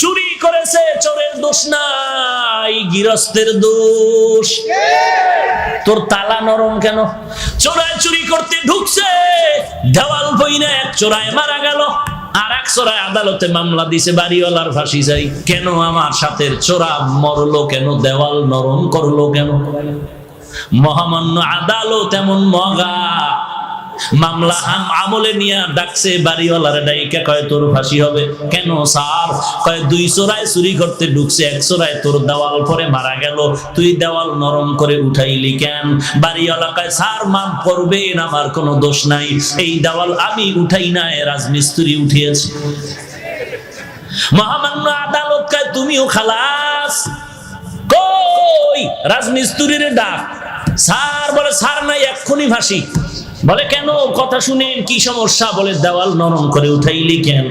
চুরি করেছে, চোরের দোষ নাই, গৃহস্থের দোষ। তোর তালা নরম কেন? চোরাই চুরি করতে ঢুকছে, দেওয়াল বইনা এক চোরায় মারা গেল, আর এক চোরায় আদালতে মামলা দিছে, বাড়িওয়ালার ফাঁসি চাই। কেন আমার সাথে চোরা মরলো কেন? দেওয়াল নরম করলো কেন? মহামান্য আদালত এমন মগা, মামলা আমলে নিয়ে ডাকছে, বাড়িওয়ালারে ডাইকা কয় তোর ফাঁসি হবে। কেন স্যার? কয় দুই চোরায় চুরি করতে ঢুকছে, এক চোরায় তোর দেওয়াল পরে মারা গেল, তুই দেওয়াল নরম করে উঠাইলি কেন? বাড়িওয়ালা কয় স্যার মাফ করবেন, আমার কোনো দোষ নাই, এই দেওয়াল আমি উঠাই নাই, রাজমিস্ত্রি উঠিয়েছে। মহামান্য আদালত কয় তুমিও খালাস, কই রাজমিস্ত্রির ডাক। স্যার বলে স্যার নাই, এক্ষুনি ফাঁসি। বলে কেন? কথা শুনেন, কি সমস্যা? বলে দেওয়াল নরম করে উঠাইলি কেন?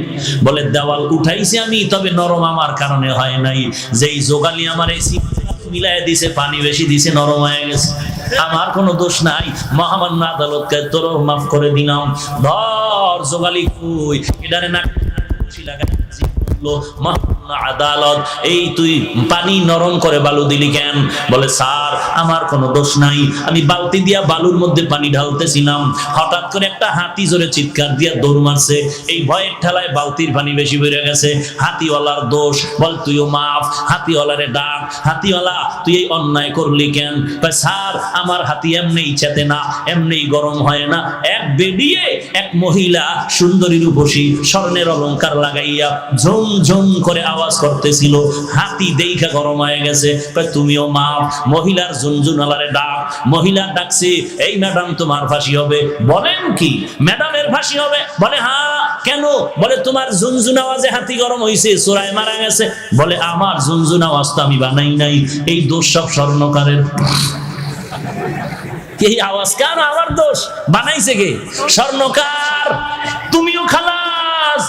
বলে দেওয়াল উঠাইছি আমি, তবে নরম আমার কারণে হয় নাই, যেই যোগালি আমার এসি মিলাই দিছে, পানি বেশি দিছে, নরম হয়ে গেছে, আমার কোনো দোষ নাই। মহামান্য আদালতকে তোর মাফ করে দিলাম। ধর যোগালি কই, এটারে না আদালত, এই তুই পানি নরম করে বালু দিলি কেন? বলে স্যার আমার কোনো দোষ নাই, আমি বালতি দিয়া বালুর মধ্যে পানি ঢালতেছিলাম, হঠাৎ করে একটা হাতি জোরে চিৎকার দিয়া দৌড় মারছে, এই ভয়ের ঠেলায় বালতির পানি বেশি বেড়ে গেছে, হাতিওয়ালার দোষ। বল তুইও মাফ। হাতিওয়ালারে ডাক, হাতিওয়ালা তুই এই অন্যায় করলি কেন? স্যার আমার হাতি এমনি চেতে না, এমনি গরম হয় না, এক বেডিয়ে এক মহিলা সুন্দরী রূপসী স্বর্ণের অলংকার লাগাইয়া ঝুম ঝুম করে আওয়াজ করতেছিল, হাতি দেখা গরম হয়ে গেছে। তুমিও মাপ। মহিলার ঝুনঝুনালারে ডাক, মহিলা ডাকছে, এই ম্যাডাম তোমার ফাঁসি হবে। বলেন কি ম্যাডামের ফাঁসি হবে? বলে হ্যাঁ। কেন? বলে তোমার ঝুনঝুন আওয়াজে হাতি গরম হয়েছে, চোরায় মারা গেছে। বলে আমার ঝুনঝুন আওয়াজ তো আমি বানাই নাই, এই দোষ সব স্বর্ণকারের। এই আওয়াজ কেন আমার দোষ? বানাইছে কে? স্বর্ণকার। তুমিও খালাস।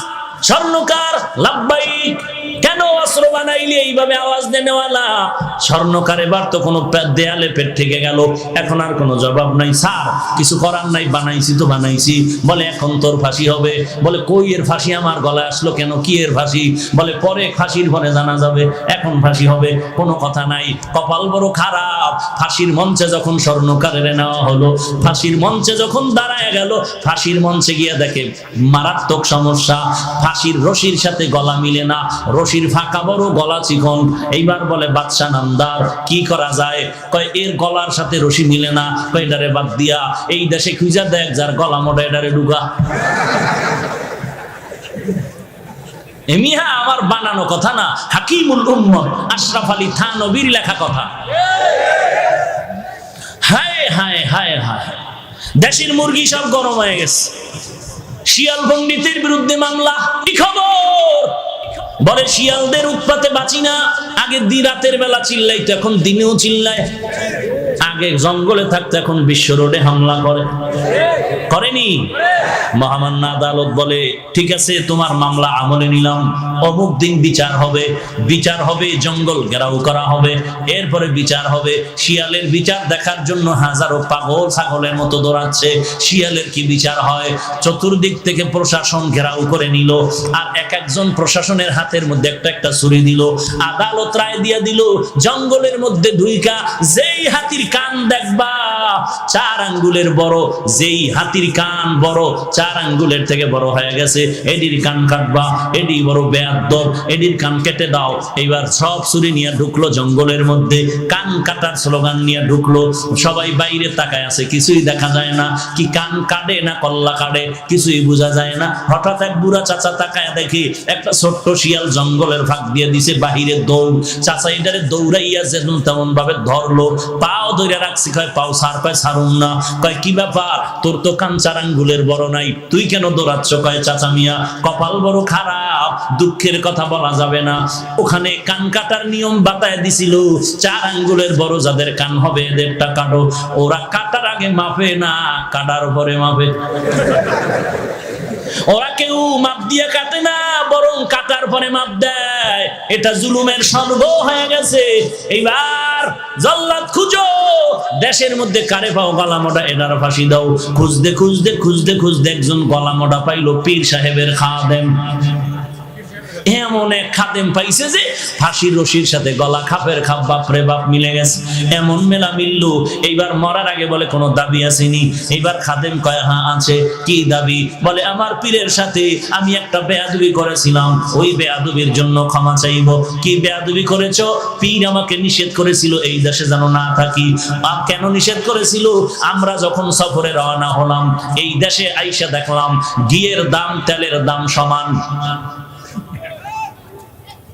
স্বর্ণকার লাভবাইক। কেন অস্ত্র বানাইলি এইভাবে আওয়াজ দেনেওয়ালা? স্বর্ণকার এবার তো কোনো দেয়ালে পেট থেকে গেল, এখন আর কোনো জবাব নাই। স্যার কিছু করার নাই, বানাইছি তো বানাইছি। বলে এখন তোর ফাঁসি হবে। বলে কই এর ফাঁসি আমার গলায় আসলো কেন? কি এর ফাঁসি? বলে পরে ফাঁসির ঘরে জানা যাবে, এখন ফাঁসি হবে। কোনো কথা নাই। কপাল বড় খারাপ, ফাঁসির মঞ্চে যখন স্বর্ণকারের নেওয়া হলো, ফাঁসির মঞ্চে যখন দাঁড়ায় গেল, ফাঁসির মঞ্চে গিয়ে দেখে মারাত্মক সমস্যা, ফাঁসির রশির সাথে গলা মিলে না, রশির ফাঁকা বড়, গলা চিকন। এইবার বলে বাদশা নামদার কি করা যায়? কয় এর গলার সাথে রশি মিলে না, কয় এটারে বাদ দিয়া এই দেশে খুঁজা দেখ যার গলা মোটা, এটারে ঢুকা। এমিহা আমার বানানো কথা না, হাকিমুল উম্মত আশরাফ আলী থানভীর লেখা কথা। হায় হায় হায় হায়, দেশের মুরগি সব গরম হয়ে গেছে। শিয়াল পণ্ডিতের বিরুদ্ধে মামলা। কি খবর? বলে শিয়ালদের উৎপাতে বাঁচি না, আগে রাতের বেলা চিল্লাইতো, এখন দিনেও চিল্লায়। আগে জঙ্গলে থাকতো, এখন বিশ্ব রোডে হামলা করে। করেনি? মহামান্য আদালত বলে ঠিক আছে, তোমার মামলা আমলে নিলাম, অমুক দিন বিচার হবে, বিচার হবে, জঙ্গল ঘেরাও করা হবে, এরপরে বিচার হবে। শিয়ালের বিচার দেখার জন্য হাজারো পাগল ছাগলের মতো দৌড়াচ্ছে। শিয়ালের কি বিচার হয়? চতুর্দিক থেকে প্রশাসন ঘেরাও করে নিল, আর এক একজন প্রশাসনের হাতের মধ্যে একটা একটা ছুরি দিল। আদালত রায় দিয়ে দিল, জঙ্গলের মধ্যে ঢুইকা যেই হাতির কান দেখবা 4 আঙ্গুলের বড়, যেই হাতির কান বড় 4 আঙ্গুলের থেকে বড় হয়ে গেছে, এডির কান কাটবা, এডি বড় বেয়াদব, এডির কান কেটে দাও। এইবার সব ছুরি নিয়ে ঢুকলো জঙ্গলের মধ্যে, কান কাটার স্লোগান নিয়ে ঢুকলো। সবাই বাইরে তাকায় আছে, কিছুই দেখা যায় না, কি কান কাটে না কল্লা কাটে কিছুই বোঝা যায় না। হঠাৎ এক বুড়া চাচা তাকায় দেখি একটা ছোট্ট শিয়াল জঙ্গলের ফাঁক দিয়ে দিছে, বাহিরে দৌড়। চাচা এটারে দৌড়াইয়া যেমন তেমন ভাবে ধরলো, পাও ধরে রাখছি, কয় পাও সার, কয় সারুন না। কয় কি ব্যাপার, তোর তো কান 4 আঙ্গুলের বড় নাই, তুই কেন দৌড়াচ্ছ? কয় চাচা মিয়া কপাল বড় খারাপ, দুঃখের কথা বলা যাবে না। ওখানে কান কাটার নিয়ম বাতায় দিছিল, 4 আঙ্গুলের বড় যাদের কান হবে এদেরটা কাটো। ওরা কাটার আগে মাপে না, কাটার পরে মাপে। ওরা কেউ মাপ দিয়ে কাটে না, বরং কাটার পরে মাপ দেয়। এটা জুলুমের স্বর্গ হয়ে গেছে। এইবার জল্লাদ খুঁজো, দেশের মধ্যে কারে পাও গলা মোটা, এনার ফাঁসি দাও। খুঁজতে খুঁজতে খুঁজতে খুঁজতে একজন গলা মোটা পাইলো, পীর সাহেবের খাদেম। এমন এক খাদেম পাইছে যে ফাঁসির রশির সাথে গলা খাপের খাপ, বাপরে বাপ মিলে গেছে। এমন মেলা মিললো, এইবার মরার আগে বলে কোনো দাবি আসেনি। এইবার খাদেম কয় হ্যাঁ আছে। কি দাবি? বলে আমার পীরের সাথে আমি একটা বেয়াদবি করেছিলাম, ওই বেয়াদবির জন্য ক্ষমা চাইব। কি বেয়াদবি করেছো? পীর আমাকে নিষেধ করেছিল এই দেশে যেন না থাকি। কেন নিষেধ করেছিল? আমরা যখন সফরে রওনা হলাম, এই দেশে আইসা দেখলাম ঘিয়ের দাম তেলের দাম সমান।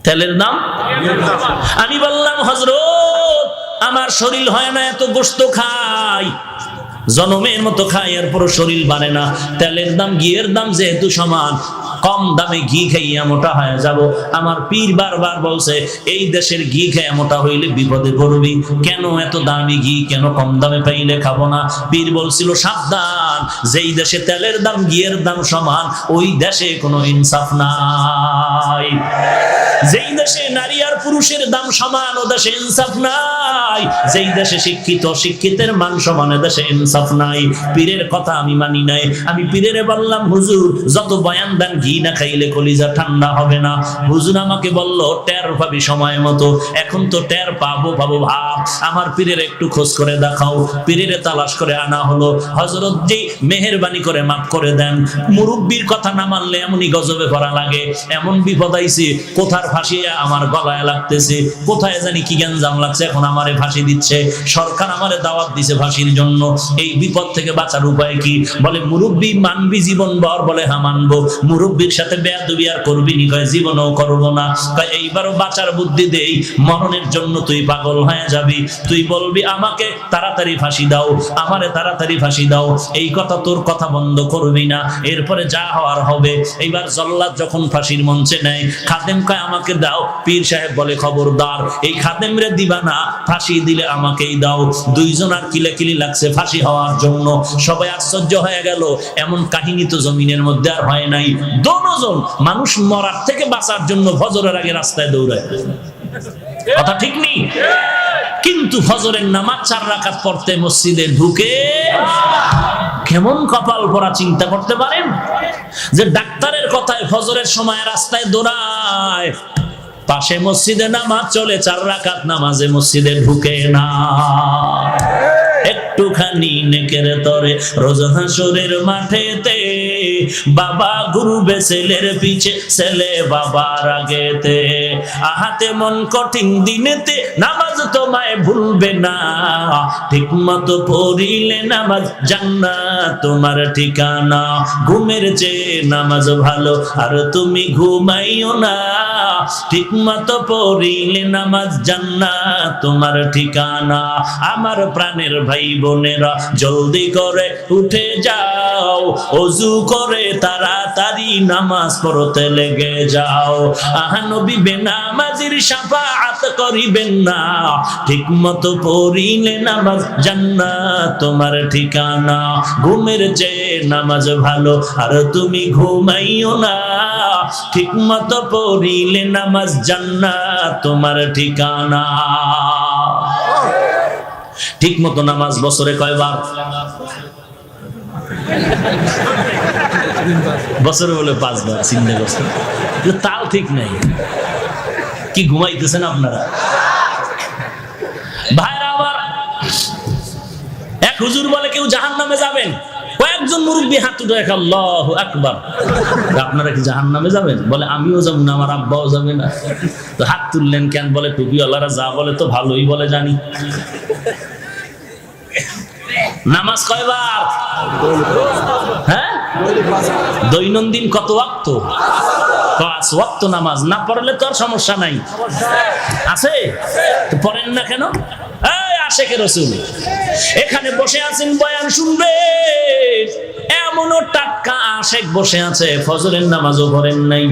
তেলের দাম? আমি বললাম হযরত আমার শরীর হয় না এত গোশত খাই, জনমের মতো খাই, এরপর শরীর বাড়ে না। তেলের দাম ঘিয়ের দাম যেহেতু সমান, কম দামে ঘি খাইয়া মোটা হয়ে যাব। আমার পীর বারবার বলছে এই দেশের ঘি খাইয়া মোটা হইলে বিপদে পড়বি, কেন এত দামি ঘি, কেন কম দামে পাইলে খাবো না? পীর বলছিল সাবধান, যেই দেশে তেলের দাম ঘিয়ের দাম সমান, ওই দেশে কোনো ইনসাফ নাই। যেই দেশে নারী আর পুরুষের দাম সমান, ও দেশে ইনসাফ নাই। যেই দেশে শিক্ষিত শিক্ষিতের মান সমান, এ দেশে ইনসাফ নাই। পীরের কথা আমি মানি নাই। আমি পীরেরে বললাম হুজুর যত বয়ান দেন ঘি না খাইলে কলিজা ঠান্ডা হবে না। হুজুর আমাকে বলল টের পাবি সময় মতো। এখন তো টের পাবো ভাব। আমার পীরের একটু খোঁজ করে দেখাও। পীরেরে তালাশ করে আনা হলো। হযরত জি মেহেরবানি করে মাফ করে দেন, মুরব্বির কথা না মানলে এমনই গজবে পড়া লাগে। এমন বিপদ আইছে, কোথার ফাঁসি আমার গলায় লাগতেছে, কোথায় জানি কি গ্যাঞ্জাম লাগছে, এখন আমারে ফাঁসি দিচ্ছে। সরকার আমারে দাওয়াত দিছে ফাঁসির জন্য। এই বিপদ থেকে বাঁচার উপায় কি? বলে মুরব্বি মানবি জীবন ভর? বলে হ্যাঁ মানবো। মুরব্বির সাথে বেয়াদবি আর করবি নি? কয় জীবনও করবো না। কয় এইবারও বাঁচার বুদ্ধি দেই, মরণের জন্য তুই পাগল হয়ে যাবি। তুই বলবি আমাকে তাড়াতাড়ি ফাঁসি দাও, আমারে তাড়াতাড়ি ফাঁসি দাও। এই কথা তোর কথা বন্ধ করবি না, এরপরে যা হওয়ার হবে। এইবার জল্লাদ যখন ফাঁসির মঞ্চে নেয়, খাদেম কয় আমাকে দাও। পীর সাহেব বলে খবরদার, এই খাদেমরে দিবা না, ফাঁসি দিলে আমাকেই দাও। দুইজন আর কিলাকিলি লাগছে ফাঁসি হওয়ার জন্য। সবাই আশ্চর্য হয়ে গেল, এমন কাহিনী তো জমিনের মধ্যে আর হয় নাই। দোনোজন মানুষ মরার থেকে বাঁচার জন্য ফজরের আগে রাস্তায় দৌড়ায়। কথা ঠিক নেই? কিন্তু ফজরের নামাজ 4 রাকাত পড়তে মসজিদে ঢুকে কেমন কপাল পরা চিন্তা করতে পারেন? যে ডাক্তারের কথায় ফজরের সময় রাস্তায় দৌড়ায়, পাশে মসজিদে নামাজ চলে, 4 রাকাত নামাজে মসজিদে ঢুকে না। একটুখানি নেকের তরে রোজ হাসরের মাঠেতে, বাবা ঘুরবে ছেলের পিছে, ছেলে বাবার আগেতে। আহাতে মন কঠিন দিনেতে নামাজ তোমায় ভুলবে না, ঠিক মতো পড়িলে নামাজ জান্নাত তোমার ঠিকানা। ঘুমের চেয়ে নামাজ ভালো আর তুমি ঘুমাইও না, ঠিক মতো পড়িলে নামাজ জান্নাত তোমার ঠিকানা। আমার প্রাণের ভাই বোনেরা জলদি করে উঠে যাও, ওযু করে তাড়াতাড়ি নামাজ পড়তে লেগে যাও। আহা নবী বেনামাজির শাফাআত করিবেন না, ঠিক মতো পড়িলে নামাজ জান্নাত তোমার ঠিকানা। ঘুমের চেয়ে নামাজ ভালো আর তুমি ঘুমাইও না, ঠিক মতো পড়িলে নামাজ জান্নাত তোমার ঠিকানা। ঠিক মতো নামাজ বছরে কয়বার? বছরে বলে 5 বার। চিন্তা করছেন? তাও ঠিক নাই। কি ঘুমাইতেছেন আপনারা? ভাইরা আবার এক হুজুর বলে কেউ জাহান্নামে যাবেন। কয়েকজন মুরব্বী হাত উঠে রাখে আল্লাহু আকবার। আপনারা কি জাহান্নামে যাবেন? বলে আমিও যাব না, আমার আব্বাও যাবে না। তো হাত তুললেন কেন? বলে টুপিওয়ালারা যা বলে তো ভালোই বলে জানি। নামাজ কয়বার? হ্যাঁ, দৈনন্দিন কত ওয়াক্ত? 5 ওয়াক্ত নামাজ না পড়লে তো আর সমস্যা নাই। আছে তো পড়েন না কেন? এই আশেকে রাসূল এখানে বসে আছেন, বয়ান শুনবে, এমনও টাটকা আশেক বসে আছে, ফজরের নামাজও পড়েন নাই,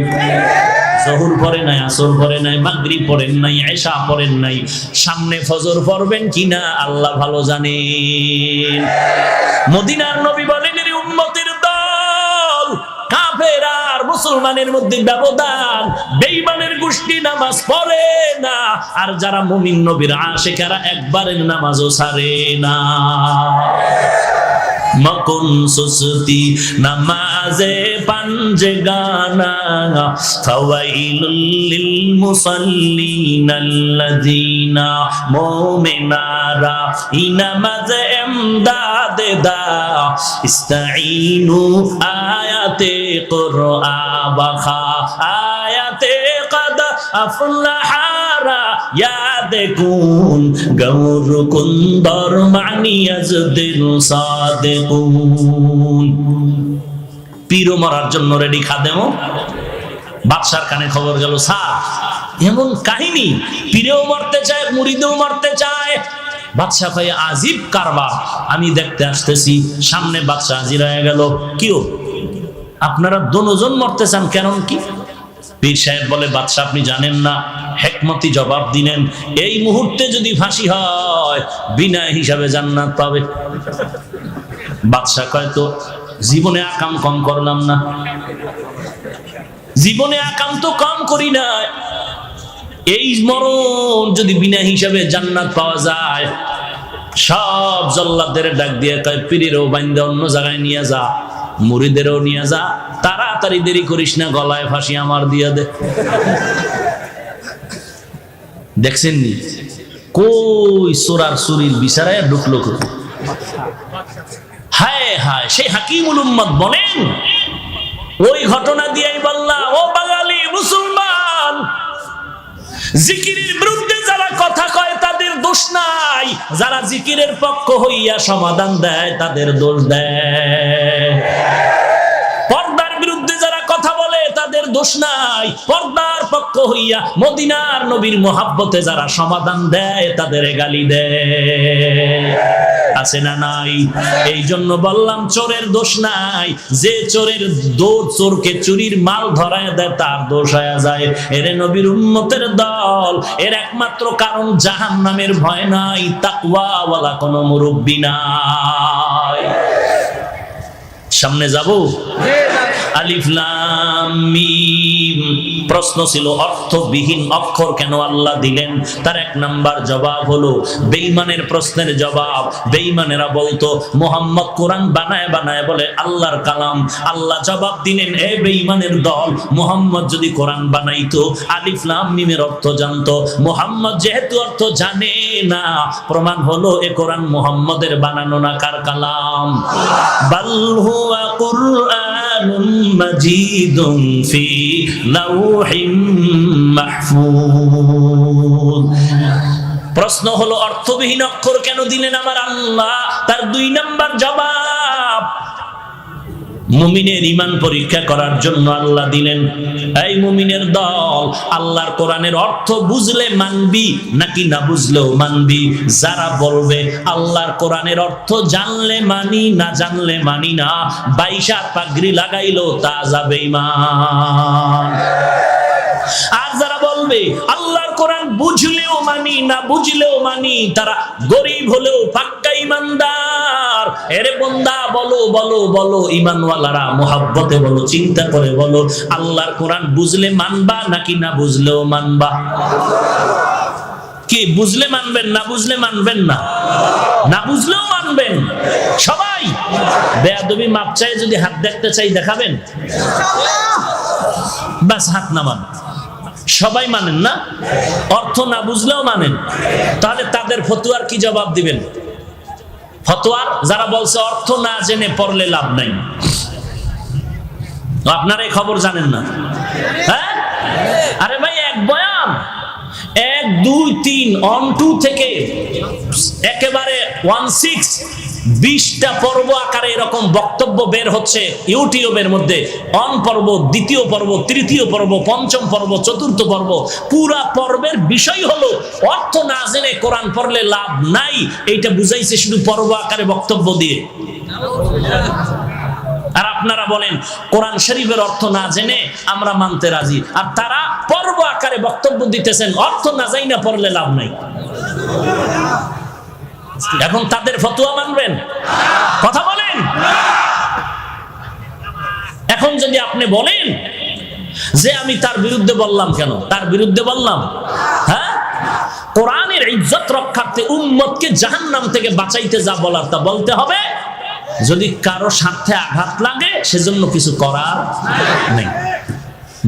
জোহর পড়ে নাই, আসর পড়ে নাই, মাগরিব পড়েন নাই, ইশা পড়েন নাই। সামনে ফজর পড়বেন কিনা আল্লাহ ভালো জানেন। মদিনার নবী বলেন এর উম্মতের দল, কাফের আর মুসলমানের মধ্যে ব্যবধান, বেঈমানের গোষ্ঠী নামাজ পড়ে না, আর যারা মুমিন নবীর আশিকেরা একবারের নামাজও ছাড়ে না। মকুন সুসতি নামাজে পাঞ্জে গানা ফাওয়াইলুল লিল মুসাল্লিন আল্লাযিনা মুমিনারা ইনামাজে এমদাদে দা ইস্তাঈনু আয়াতে কুরআবা আয়াতে কদ আফলাহারা ইয়াদেকুন গৌর কুন্দর মানিয়াজদিল সাদেকুন। পীরও মরার জন্য রেডি খাদেমও। বাদশার কানে খবর গেল, স্যার এমন কাহিনী, পীরেও মরতে চায় মুরিদেও মরতে চায়। বাদশা কয় আজিব কারবার, আমি দেখতে আসতেছি। সামনে বাদশা হাজির হয়ে গেল। কিও আপনারা দুজন মরতে চান, কেন কি? পীর সাহেব বলে, বাদশা আপনি জানেন না? হেকমতি জবাব দিলেন, এই মুহূর্তে যদি ফাঁসি হয় বিনা হিসাবে জান্নাত পাবে। বাদশা কয়, তো জীবনে আকাম কম করলাম না, জীবনে আকাম তো কম করি না, এই মরণ যদি বিনা হিসাবে জান্নাত পাওয়া যায়। সব জল্লাদদের ডাক দিয়ে কয়, পীরেরও বাইন্দে অন্য জায়গায় নিয়ে যা, মুরিদেরও নিয়ে যা, তাড়াতাড়ি দেরি করিস না, গলায় ফাঁসি আমার দিয়া দে। দেখছেন নি কই চোরার চুরির বিচারায় ঢুকলো কোথায়? হায় হায়, সেই হাকিমুল উম্মত বলেন, ওই ঘটনা দিয়েই বললাম, ও বাঙালি মুসলমান, জিকিরের বিরুদ্ধে যারা কথা কয় তাদের দোষ নাই, যারা জিকিরের পক্ষ হইয়া সমাধান দেয় তাদের দোষ দেয়। পর্দার বিরুদ্ধে যারা কথা বলে তাদের দোষ নাই, পর্দার পক্ষ হইয়া মদিনার নবীর মোহাব্বতে যারা সমাধান দেয় তাদের গালি দেয়। আছে না নাই? এই জন্য বললাম চোরের দোষ নাই, যে চোরের দোষ, চোরকে চুরির মাল ধরায় দেয় তার দোষ হয়ে যায়। এর নবীর উম্মতের দল, এর একমাত্র কারণ জাহান্নামের ভয় নাই, তাকওয়াওয়ালা কোনো মুরব্বি নাই। সামনে যাব। আলিফ লাম মিম। প্রশ্ন ছিল অর্থবিহীন অক্ষর কেন আল্লাহ দিলেন? তার এক নাম্বার জবাব হলো বেঈমানের প্রশ্নের জবাব। বেঈমানেরা বলতো মুহাম্মদ কোরআন বানায় বানায় বলে আল্লাহর কালাম। আল্লাহ জবাব দিলেন, এ বেঈমানের দল, মুহাম্মদ যদি কোরআন বানাইতো আলিফ লাম মিমের অর্থ জানতো। মুহাম্মদ যেহেতু অর্থ জানে না, প্রমাণ হলো এ কোরআন মুহাম্মদের বানানো না, কার কালাম? বাল হুয়া কুরআনুম মাজিদুন ফি লাউহিম মাহফুজ। প্রশ্ন হলো অর্থবিহীন অক্ষর কেন দিলেন আমার আল্লাহ? তার দুই নাম্বার জবাব, মুমিনের ঈমান পরীক্ষা করার জন্য আল্লাহ দিলেন। এই মুমিনের দল, আল্লাহর কোরআনের অর্থ বুঝলে মানবি নাকি না বুঝলেও মানবি? যারা বলবে আল্লাহর কোরআনের অর্থ জানলে মানি, না জানলে মানি না, 22 পাগড়ি লাগাইলো তা যাবে ঈমান। আর যারা বলবে আল্লাহর কোরআন বুঝলেও মানি, না বুঝলেও মানি, তারা গরিব হলেও পাক্কা ঈমানদার। এরে বান্দা, বলো বলো বলো, ঈমানওয়ালারা মুহাব্বতে বলো, চিন্তা করে বলো, আল্লাহর কোরআন বুঝলে মানবা নাকি না বুঝলেও মানবা? কি বুঝলে মানবেন, না বুঝলে মানবেন না? না বুঝলেও মানবেন সবাই। বেয়াদবি মাপ চাই, যদি হাত দেখতে চাই দেখাবেন, বাস হাত নামান। সবাই মানেন না, অর্থ না বুঝলেও মানেন, তাহলে তাদের ফতোয়ার কি জবাব দিবেন? ফতোয়ার যারা বলছে অর্থ না জেনে পড়লে লাভ নাই, আপনারা এই খবর জানেন না? হ্যাঁ, আরে ভাই, এক বয়ান 1 2 3 on 2 থেকে একেবারে 16 20টা পর্ব আকারে এরকম বক্তব্য বের হচ্ছে ইউটিউবের মধ্যে। অন পর্ব, দ্বিতীয় পর্ব, তৃতীয় পর্ব, পঞ্চম পর্ব, চতুর্থ পর্ব। পুরা পর্বের বিষয় হলো অর্থ না জেনে কোরআন পড়লে লাভ নাই। এইটা বুঝাইছে শুধু পর্ব আকারে বক্তব্য দিয়ে। আর আপনারা বলেন কোরআন শরীফের অর্থ না জেনে আমরা মানতে রাজি, আর তারা পর্ব আকারে বক্তব্য দিতেছেন অর্থ না জানি না পড়লে লাভ নাই। এখন তাদের ফতোয়া মানবেন? কথা বলেন। এখন যদি আপনি বলেন যে আমি তার বিরুদ্ধে বললাম, কেন তার বিরুদ্ধে বললাম? হ্যাঁ, কোরআনের ইজ্জত রক্ষার্থে উম্মতকে জাহান্নাম থেকে বাঁচাইতে যা বলার তা বলতে হবে। যদি কারো স্বার্থে আঘাত লাগে সেজন্য কিছু করার নেই।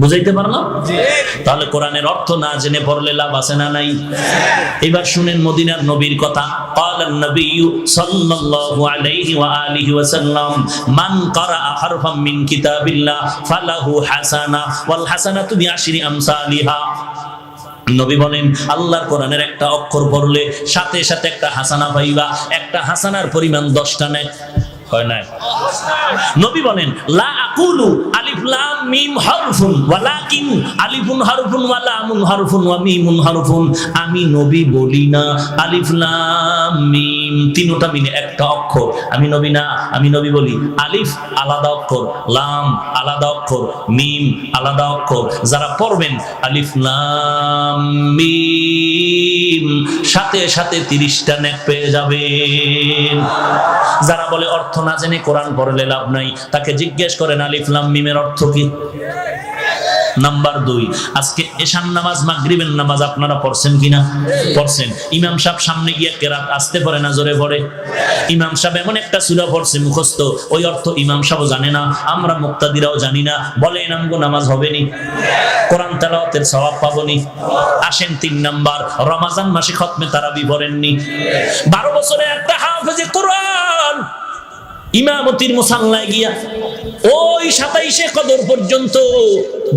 বুঝাইতে পারলাম? তাহলে কোরআনের অর্থ না জেনে পড়লে লাভ আছে না নাই? এবার শুনেন মদিনার নবীর কথা। ক্বালান নবিয়্যু সাল্লাল্লাহু আলাইহি ওয়া আলিহি ওয়াসাল্লাম মান ক্বারাআ হারফাম মিন কিতাবিল্লাহ ফালাহু হাসানা ওয়াল হাসানাতু বিআশরি আমসালিহা। নবী বলেন আল্লাহর কোরআনের একটা অক্ষর পড়লে সাথে সাথে একটা হাসানা পাইবা। একটা হাসানার পরিমাণ 10টা নেয়, হয় না? নবী বলেন লা আকুলু আলিফ লাম মিম হারফুন ওয়ালাকিন আলিফুন হারফুন ওয়া লামুন হারফুন ওয়া মিমুন হারফুন। আমি নবী বলি না আলিফ লাম মিম তিনটা মিলে একটা অক্ষর। আমি নবী না, আমি নবী বলি আলিফ আলাদা অক্ষর, লাম আলাদা অক্ষর, মিম আলাদা অক্ষর। যারা পড়বেন আলিফ লাম মিম সাথে সাথে 30টা নেক পেয়ে যাবেন। যারা বলে অর্থ না জেনে কোরআন পড়লে লাভ নাই, তাকে জিজ্ঞেস করেন আলিফ লাম মিমের অর্থ কি। নাম্বার 2, আজকে এশার নামাজ মাগরিবের নামাজ আপনারা পড়ছেন কিনা? পড়ছেন। ইমাম সাহেব সামনে গিয়ে কেরাত আসতে পারে না জোরে পড়ে? ইমাম সাহেব এমন একটা সূরা পড়ছে মুখস্থ, ওই অর্থ ইমাম সাহেব জানে না, আমরা মুক্তাদিরাও জানি না। বলে এনামগো নামাজ হবে নি? কোরআন তেলাওয়াতের সওয়াব পাবনি? আসেন 3 নাম্বার, রমজান মাসে খতমে তারাবি পড়েননি? 12 বছরে একটা হাফেজে কোরআন ইমামতির মুসাল্লায় গিয়া ওই 27শে কদর পর্যন্ত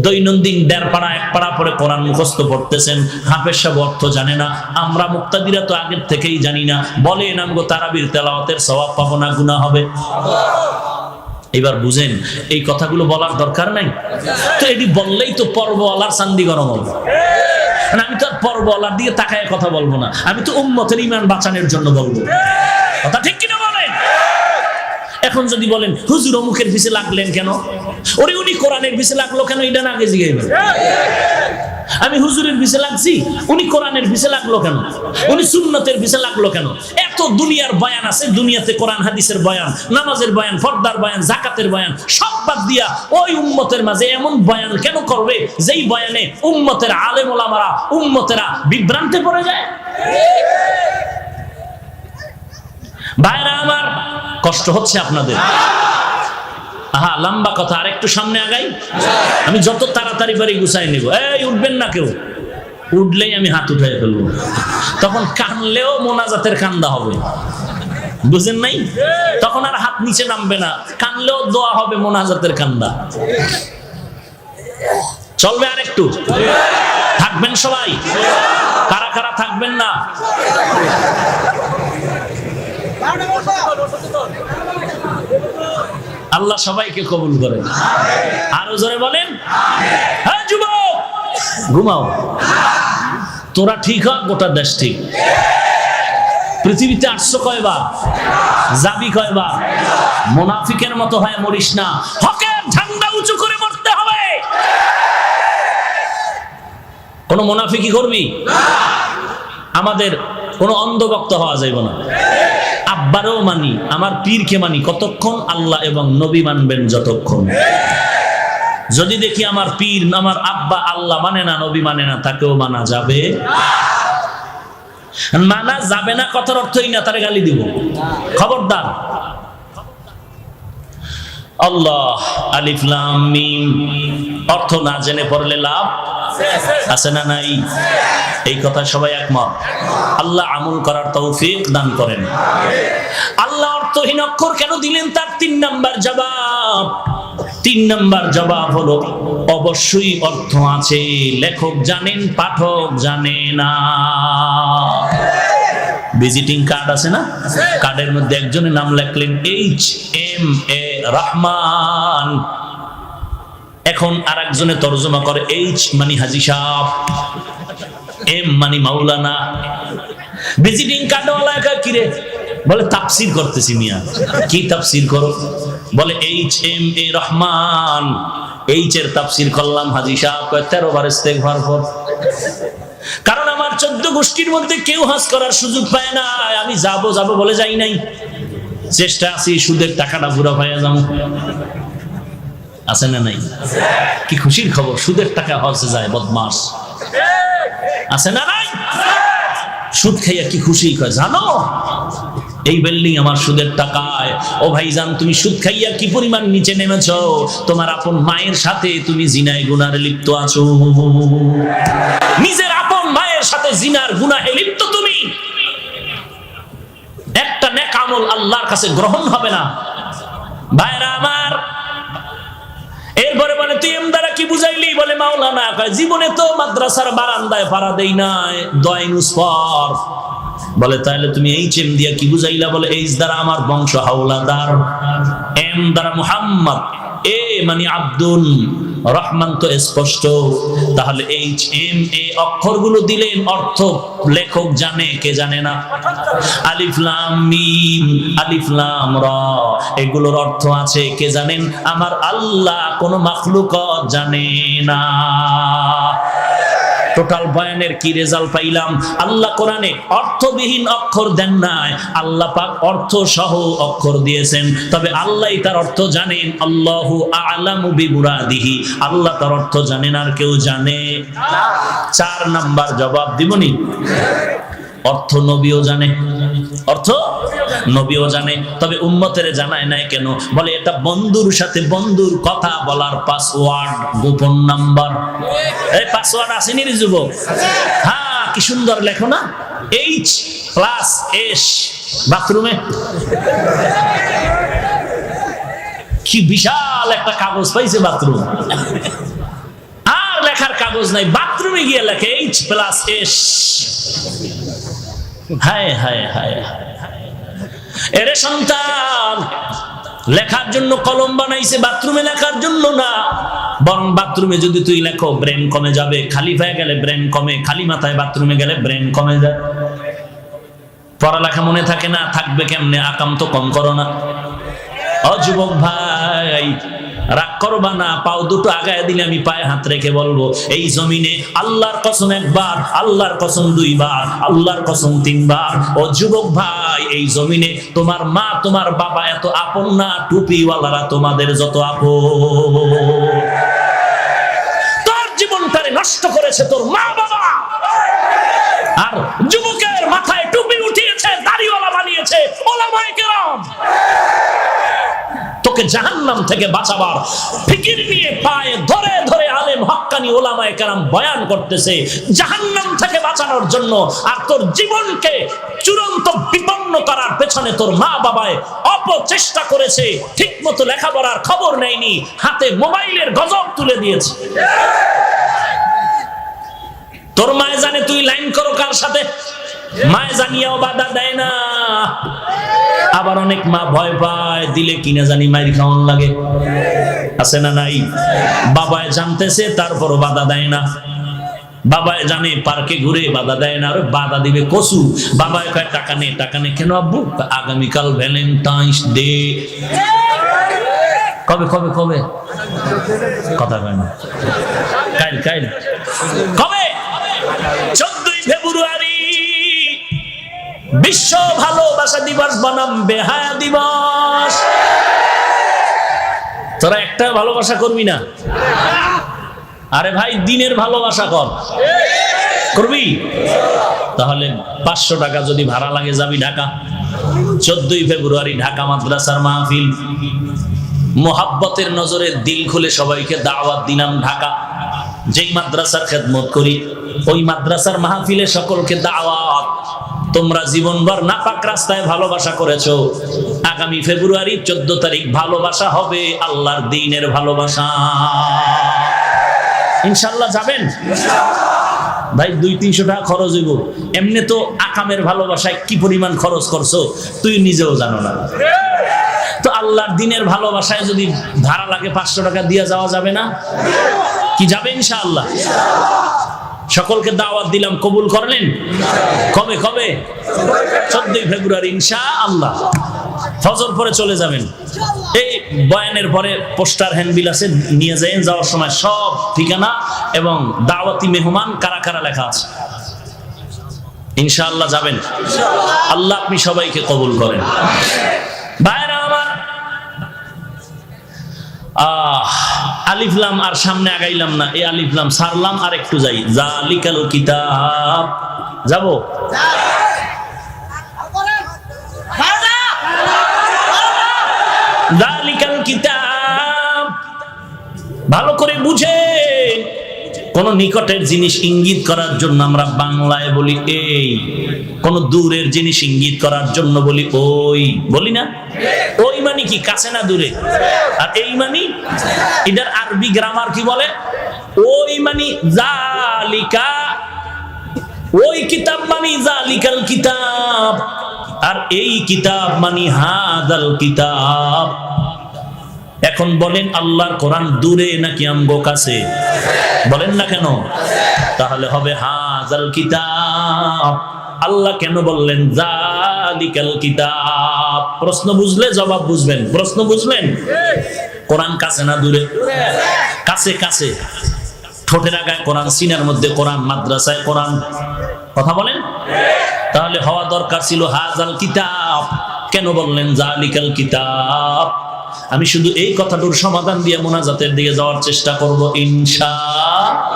দৈনন্দিন 1.5 পারা 1 পারা পরে কোরআন মুখস্থ পড়তেছেন। হাফেজ সাহেব অর্থ জানে না, আমরা মুক্তাদিরা তো আগের থেকেই জানি না। বলে নামগো তারাবির তেলাওয়াতের সওয়াব পাবো না, গুনাহ হবে? এবার বুঝেন এই কথাগুলো বলার দরকার নাই তো। এটি বললেই তো পর্বওয়ালার চান্দি গরম হবে। আমি তো আর পর্বওয়ালার দিকে তাকায় কথা বলবো না, আমি তো উম্মতের ঈমান বাঁচানোর জন্য বলবো। কথা ঠিক কিনা বলেন? এখন যদি বলেন হুজুর অমুকের পিছে লাগলেন কেন, ওরে উনি কোরআনের পিছে লাগলো কেন, এটা না আগে জিজ্ঞাসা। আমি হুজুরের পিছে লাগছি, উনি কোরআনের পিছে লাগলো কেন, উনি সুন্নতের পিছে লাগলো কেন? এত দুনিয়ার বয়ান আছে, দুনিয়াতে কোরআন হাদিসের বয়ান, নামাজের বয়ান, ফরদার বয়ান, যাকাতের বয়ান সব বাদ দিয়া ওই উম্মতের মাঝে এমন বয়ান কেন করবে যেই বয়ানে উম্মতের আলেম ওলামারা, উম্মতেরা বিভ্রান্তে পড়ে যায়? ভাইরা আমার, কষ্ট হচ্ছে আপনাদের? আহা, লম্বা কথা, আর একটু সামনে আগাই। আমি যত তাড়াতাড়ি পারি গুছাই নিব। এই উঠবেন না কেউ, উঠলেই আমি হাত উঠাই ফেলবো। তখন কানলেও মোনাজাতের কান্দা হবে, বুঝেন নাই? তখন আর হাত নিচে নামবে না, কানলেও দোয়া হবে, মোনাজাতের কান্দা। চলবে আর একটু? থাকবেন সবাই? কারা কারা থাকবেন না? আল্লাহ সবাইকে কবুল করেন। আরো জোরে বলেন হ্যাঁ যুবক, ঘুমাও। তোরা ঠিক হ, গোটা দেশ ঠিক। পৃথিবীতে 800 কয়বার, যাবি কয়বার? মুনাফিকের মতো হয় মরিস না, হকের ঝান্ডা উঁচু করে মরতে হবে। কোন মুনাফিকি করবি? আমাদের কোন অন্ধভক্ত হওয়া যাইব না। আব্বারও মানি, আমার পীরকে মানি কতক্ষণ? আল্লাহ এবং নবী মানবেন যতক্ষণ। যদি দেখি আমার পীর, আমার আব্বা আল্লাহ মানে না, নবী মানে না, তাকেও মানা যাবে? মানা যাবে না কথার অর্থই না তারে গালি দিব, খবরদার। আল্লাহ আলিফ লাম মিম অর্থ না জেনে পড়লে লাভ আছে না নাই? এই কথা সবাই একমত? আল্লাহ আমল করার তৌফিক দান করেন। আল্লাহ অর্থহীন অক্ষর কেন দিলেন তার 3 নাম্বার জবাব। 3 নাম্বার জবাব হলো অবশ্যই অর্থ আছে, লেখক জানেন, পাঠক জানে না। ভিজিটিং কার্ড আছে না, কার্ডের মধ্যে একজনের নাম লিখলেন HMA রহমান, এখন আর একজনে তরজমা করে H মানে হাজী সাহেব, M মানে মাওলানা। ভিজিটিং কার্ড ওয়ালা কিরে বলে তাফসীর করতেছি। মিয়া কি তাফসীর করো? বলে HMA রহমান, H এর তাফসীর করলাম হাজী সাহেব। 13 বার ইস্তেগফার পড়। কারণ আমার 14 গোষ্ঠীর মধ্যে কেউ হজ করার সুযোগ পায় না, আমি যাবো যাবো বলে যাই নাই। চেষ্টা আছি সুদের টাকাটা পুরো পাইয়া যাবো। আছে না নাই? কি খুশির খবর, সুদের টাকা হজে যায় বদমাস। আছে না নাই? সুদ খাইয়া কি খুশি কয় জানো? এই বিল্ডিং আমার সুদের টাকায়। ও ভাইজান, তুমি সুদ খাইয়া কি পরিমাণ নিচে নেমেছো? তোমার আপন মায়ের সাথে তুমি জিনায় গুনাহে লিপ্ত আছো। নিজের আপন মায়ের সাথে জিনার গুনাহে লিপ্ত তুমি। একটা নেক আমল আল্লাহর কাছে গ্রহণ হবে না। ভাইরা আমার, এরপরে বলে তুই এমদারা কি বুঝাইলি? বলে মাওলানা কয় জীবনে তো মাদ্রাসার বারান্দায় পাড়া দেই নাই, দয়নুস পর। বলে তাহলে তুমি এইচ এম দিয়া কি বুঝাইলা? বলে এইচ দ্বারা আমার বংশ হাওলাদার, এম দ্বারা মুহাম্মদ, এ মানে আব্দুল রহমান তো স্পষ্ট। তাহলে এইচ এম এ অক্ষরগুলো দিলেন, অর্থ লেখক জানে, কে জানে না? আলিফ লাম মিম, আলিফ লাম রা, এগুলোর অর্থ আছে, কে জানেন? আমার আল্লাহ, কোন মাখলুকত জানে না। টোটাল বয়ানের কি রেজাল্ট পাইলাম? আল্লাহ কোরআনে অর্থবিহীন অক্ষর দেন নাই, আল্লাহ পাক অর্থ সহ অক্ষর দিয়েছেন। তবে আল্লাহই তার অর্থ জানেন। আল্লাহু আ'লামু বিমুরাদিহি, আল্লাহ তার অর্থ জানেন, আর কেউ জানে না। 4 নাম্বার জবাব দিবনি, অর্থ নবীও জানে, অর্থ নবীও জানে, তবে উম্মতের জানায় নাই কেন? বলে এটা বন্ধুর সাথে বন্ধুর কথা বলার পাসওয়ার্ড, গোপন নাম্বার। এই পাসওয়ার্ড আসেনি রে যুবক? হ্যাঁ, কি সুন্দর লেখো না, H+S। বাথরুমে কি বিশাল একটা কাগজ পাইছে বাথরুম, আর লেখার কাগজ নাই, বাথরুমে গিয়ে লেখে H+S। হায় হায় হায়, এরে সন্তান, লেখার জন্য কলম বানাইছে, বাথরুমে লেখার জন্য না। বরং বাথরুমে যদি তুই লেখো ব্রেন কমে যাবে, খালি হয়ে গেলে ব্রেন কমে, খালি মাথায় বাথরুমে গেলে ব্রেন কমে যায়। পড়ালেখা মনে থাকে না, থাকবে কেমনে? আকাম তো কম করো না। ও যুবক ভাই, রাগ করবা না, পাও দুটো আগায় দিলে আমি পায়ে হাত রেখে বলবো, এই জমিনে আল্লাহর কসম 1 বার, আল্লাহর কসম 2 বার, আল্লাহর কসম 3 বার। ও যুবক ভাই, এই জমিনে তোমার মা তোমার বাবা এত আপন না, টুপিওয়ালারা তোমাদের যত আপন। তোর জীবনটারে নষ্ট করেছে তোর মা বাবা, আর যুবকের মাথায় টুপি উঠিয়েছে, দাড়িওয়ালা বানিয়েছে ওলামায়ে কেরাম। তোকে জাহান্নাম থেকে বাঁচাবার ফিকির নিয়ে পায়ে ধরে ধরে আলেম হক্কানি ওলামায়ে কেরাম বয়ান করতেছে জাহান্নাম থেকে বাঁচানোর জন্য। আর তোর জীবনকে চূড়ান্ত বিপন্ন করার পেছনে তোর মা বাবায় অপচেষ্টা করেছে, ঠিক মতো লেখাপড়ার খবর নেয়নি, হাতে মোবাইলের গজব তুলে দিয়েছে। তোর মায়ে জানে তুই লাইন করো কার সাথে, মায়ে জানিয়াও বাধা দেয় না। আবার অনেক মা ভয় পায়, দিলে কিনা জানি মাইর খাওয়ান লাগে, আছে না নাই? বাবায় জানতেছে তারপরও বাধা দেয় না। বাবায় জানে পার্কে ঘুরে, বাধা দেয় না। আরে বাধা দিবে কসু। বাবায় কয় টাকা নে, টাকা নে। কেন আব্বু? আগামীকাল ভ্যালেন্টাইন্স ডে। কবে কবে কবে? কথা কয় না। কাল কাল কবে? 14ই ফেব্রুয়ারি বিশ্ব ভালোবাসা দিবস বনাম বেহায়া দিবস। তোরা একটা ভালোবাসা করবি না? আরে ভাই, দিনের ভালোবাসা কর, করবি? তাহলে 500 টাকা যদি ভাড়া লাগে যাবি ঢাকা। 14ই ফেব্রুয়ারি ঢাকা মাদ্রাসার মাহফিল, মোহাব্বতের নজরে দিল খুলে সবাইকে দাওয়াত দিলাম ঢাকা। যেই মাদ্রাসার খেদমত করি, ওই মাদ্রাসার মাহফিলে সকলকে দাওয়াত। তোমরা জীবনভর নাপাক রাস্তায় ভালোবাসা করেছো, আগামী ফেব্রুয়ারি 14 তারিখ ভালোবাসা হবে আল্লাহর দ্বীনের ভালোবাসা। ইনশাআল্লাহ যাবেন ভাই? 200-300 টাকা খরচ হইব। এমনি তো আকামের ভালোবাসায় কি পরিমাণ খরচ করছো তুই নিজেও জানো না। তো আল্লাহর দ্বীনের ভালোবাসায় যদি ভাড়া লাগে 500 টাকা দিয়ে যাওয়া যাবে না? কি যাবে? ইনশাআল্লাহ। সকলকে দাওয়াত দিলাম, কবুল করলেন? কবে কবে? 14ই ফেব্রুয়ারি ইনশাআল্লাহ। ফজর পরে চলে যাবেন। এই বয়ানের পরে পোস্টার হ্যান্ডবিল আছে, নিয়ে যাবেন। যাওয়ার সময় সব ঠিকানা এবং দাওয়াতি মেহমান কারা কারা লেখা আছে। ইনশাআল্লাহ যাবেন। আল্লাহ আপনি সবাইকে কবুল করেন। ভাইরা আমার, আলিফ লাম আর সামনে আগাইলাম না, এই আলিফ লাম সারলাম, আর একটু যাই। জালিকাল কিতাব, যাবো? যালিকাল কিতাব, ভালো করে বুঝে। কোন নিকটের জিনিস ইঙ্গিত করার জন্য আমরা বাংলায় বলি এই, কোন দূরের জিনিস ইঙ্গিত করার জন্য বলি ওই, বলি না? ওই মানে কি? কাছে না দূরে। আর এই মানে, এটার আরবি গ্রামার কি বলে? ওই মানে জালিকা, ওই কিতাব মানে জালিকাল কিতাব, আর এই কিতাব মানে হাদাল কিতাব। এখন বলেন আল্লাহর কোরআন দূরে নাকি আমগো কাছে? বলেন না কেন? তাহলে হবে হাযাল কিতাব। আল্লাহ কেন বললেন যালিকাল কিতাব? প্রশ্ন বুঝলে জবাব বুঝবেন। প্রশ্ন বুঝলেন? কোরআন কাছে না দূরে? কাছে। কাছে, ঠোঁটের আগায় কোরআন, সিনার মধ্যে কোরআন, মাদ্রাসায় কোরআন। কথা বলেন? তাহলে হওয়া দরকার ছিল হাযাল কিতাব। কেন বললেন যালিকাল কিতাব? আমি শুধু এই কথাটার সমাধান দিয়ে মোনাজাতের দিকে যাওয়ার চেষ্টা করব ইনশাআল্লাহ।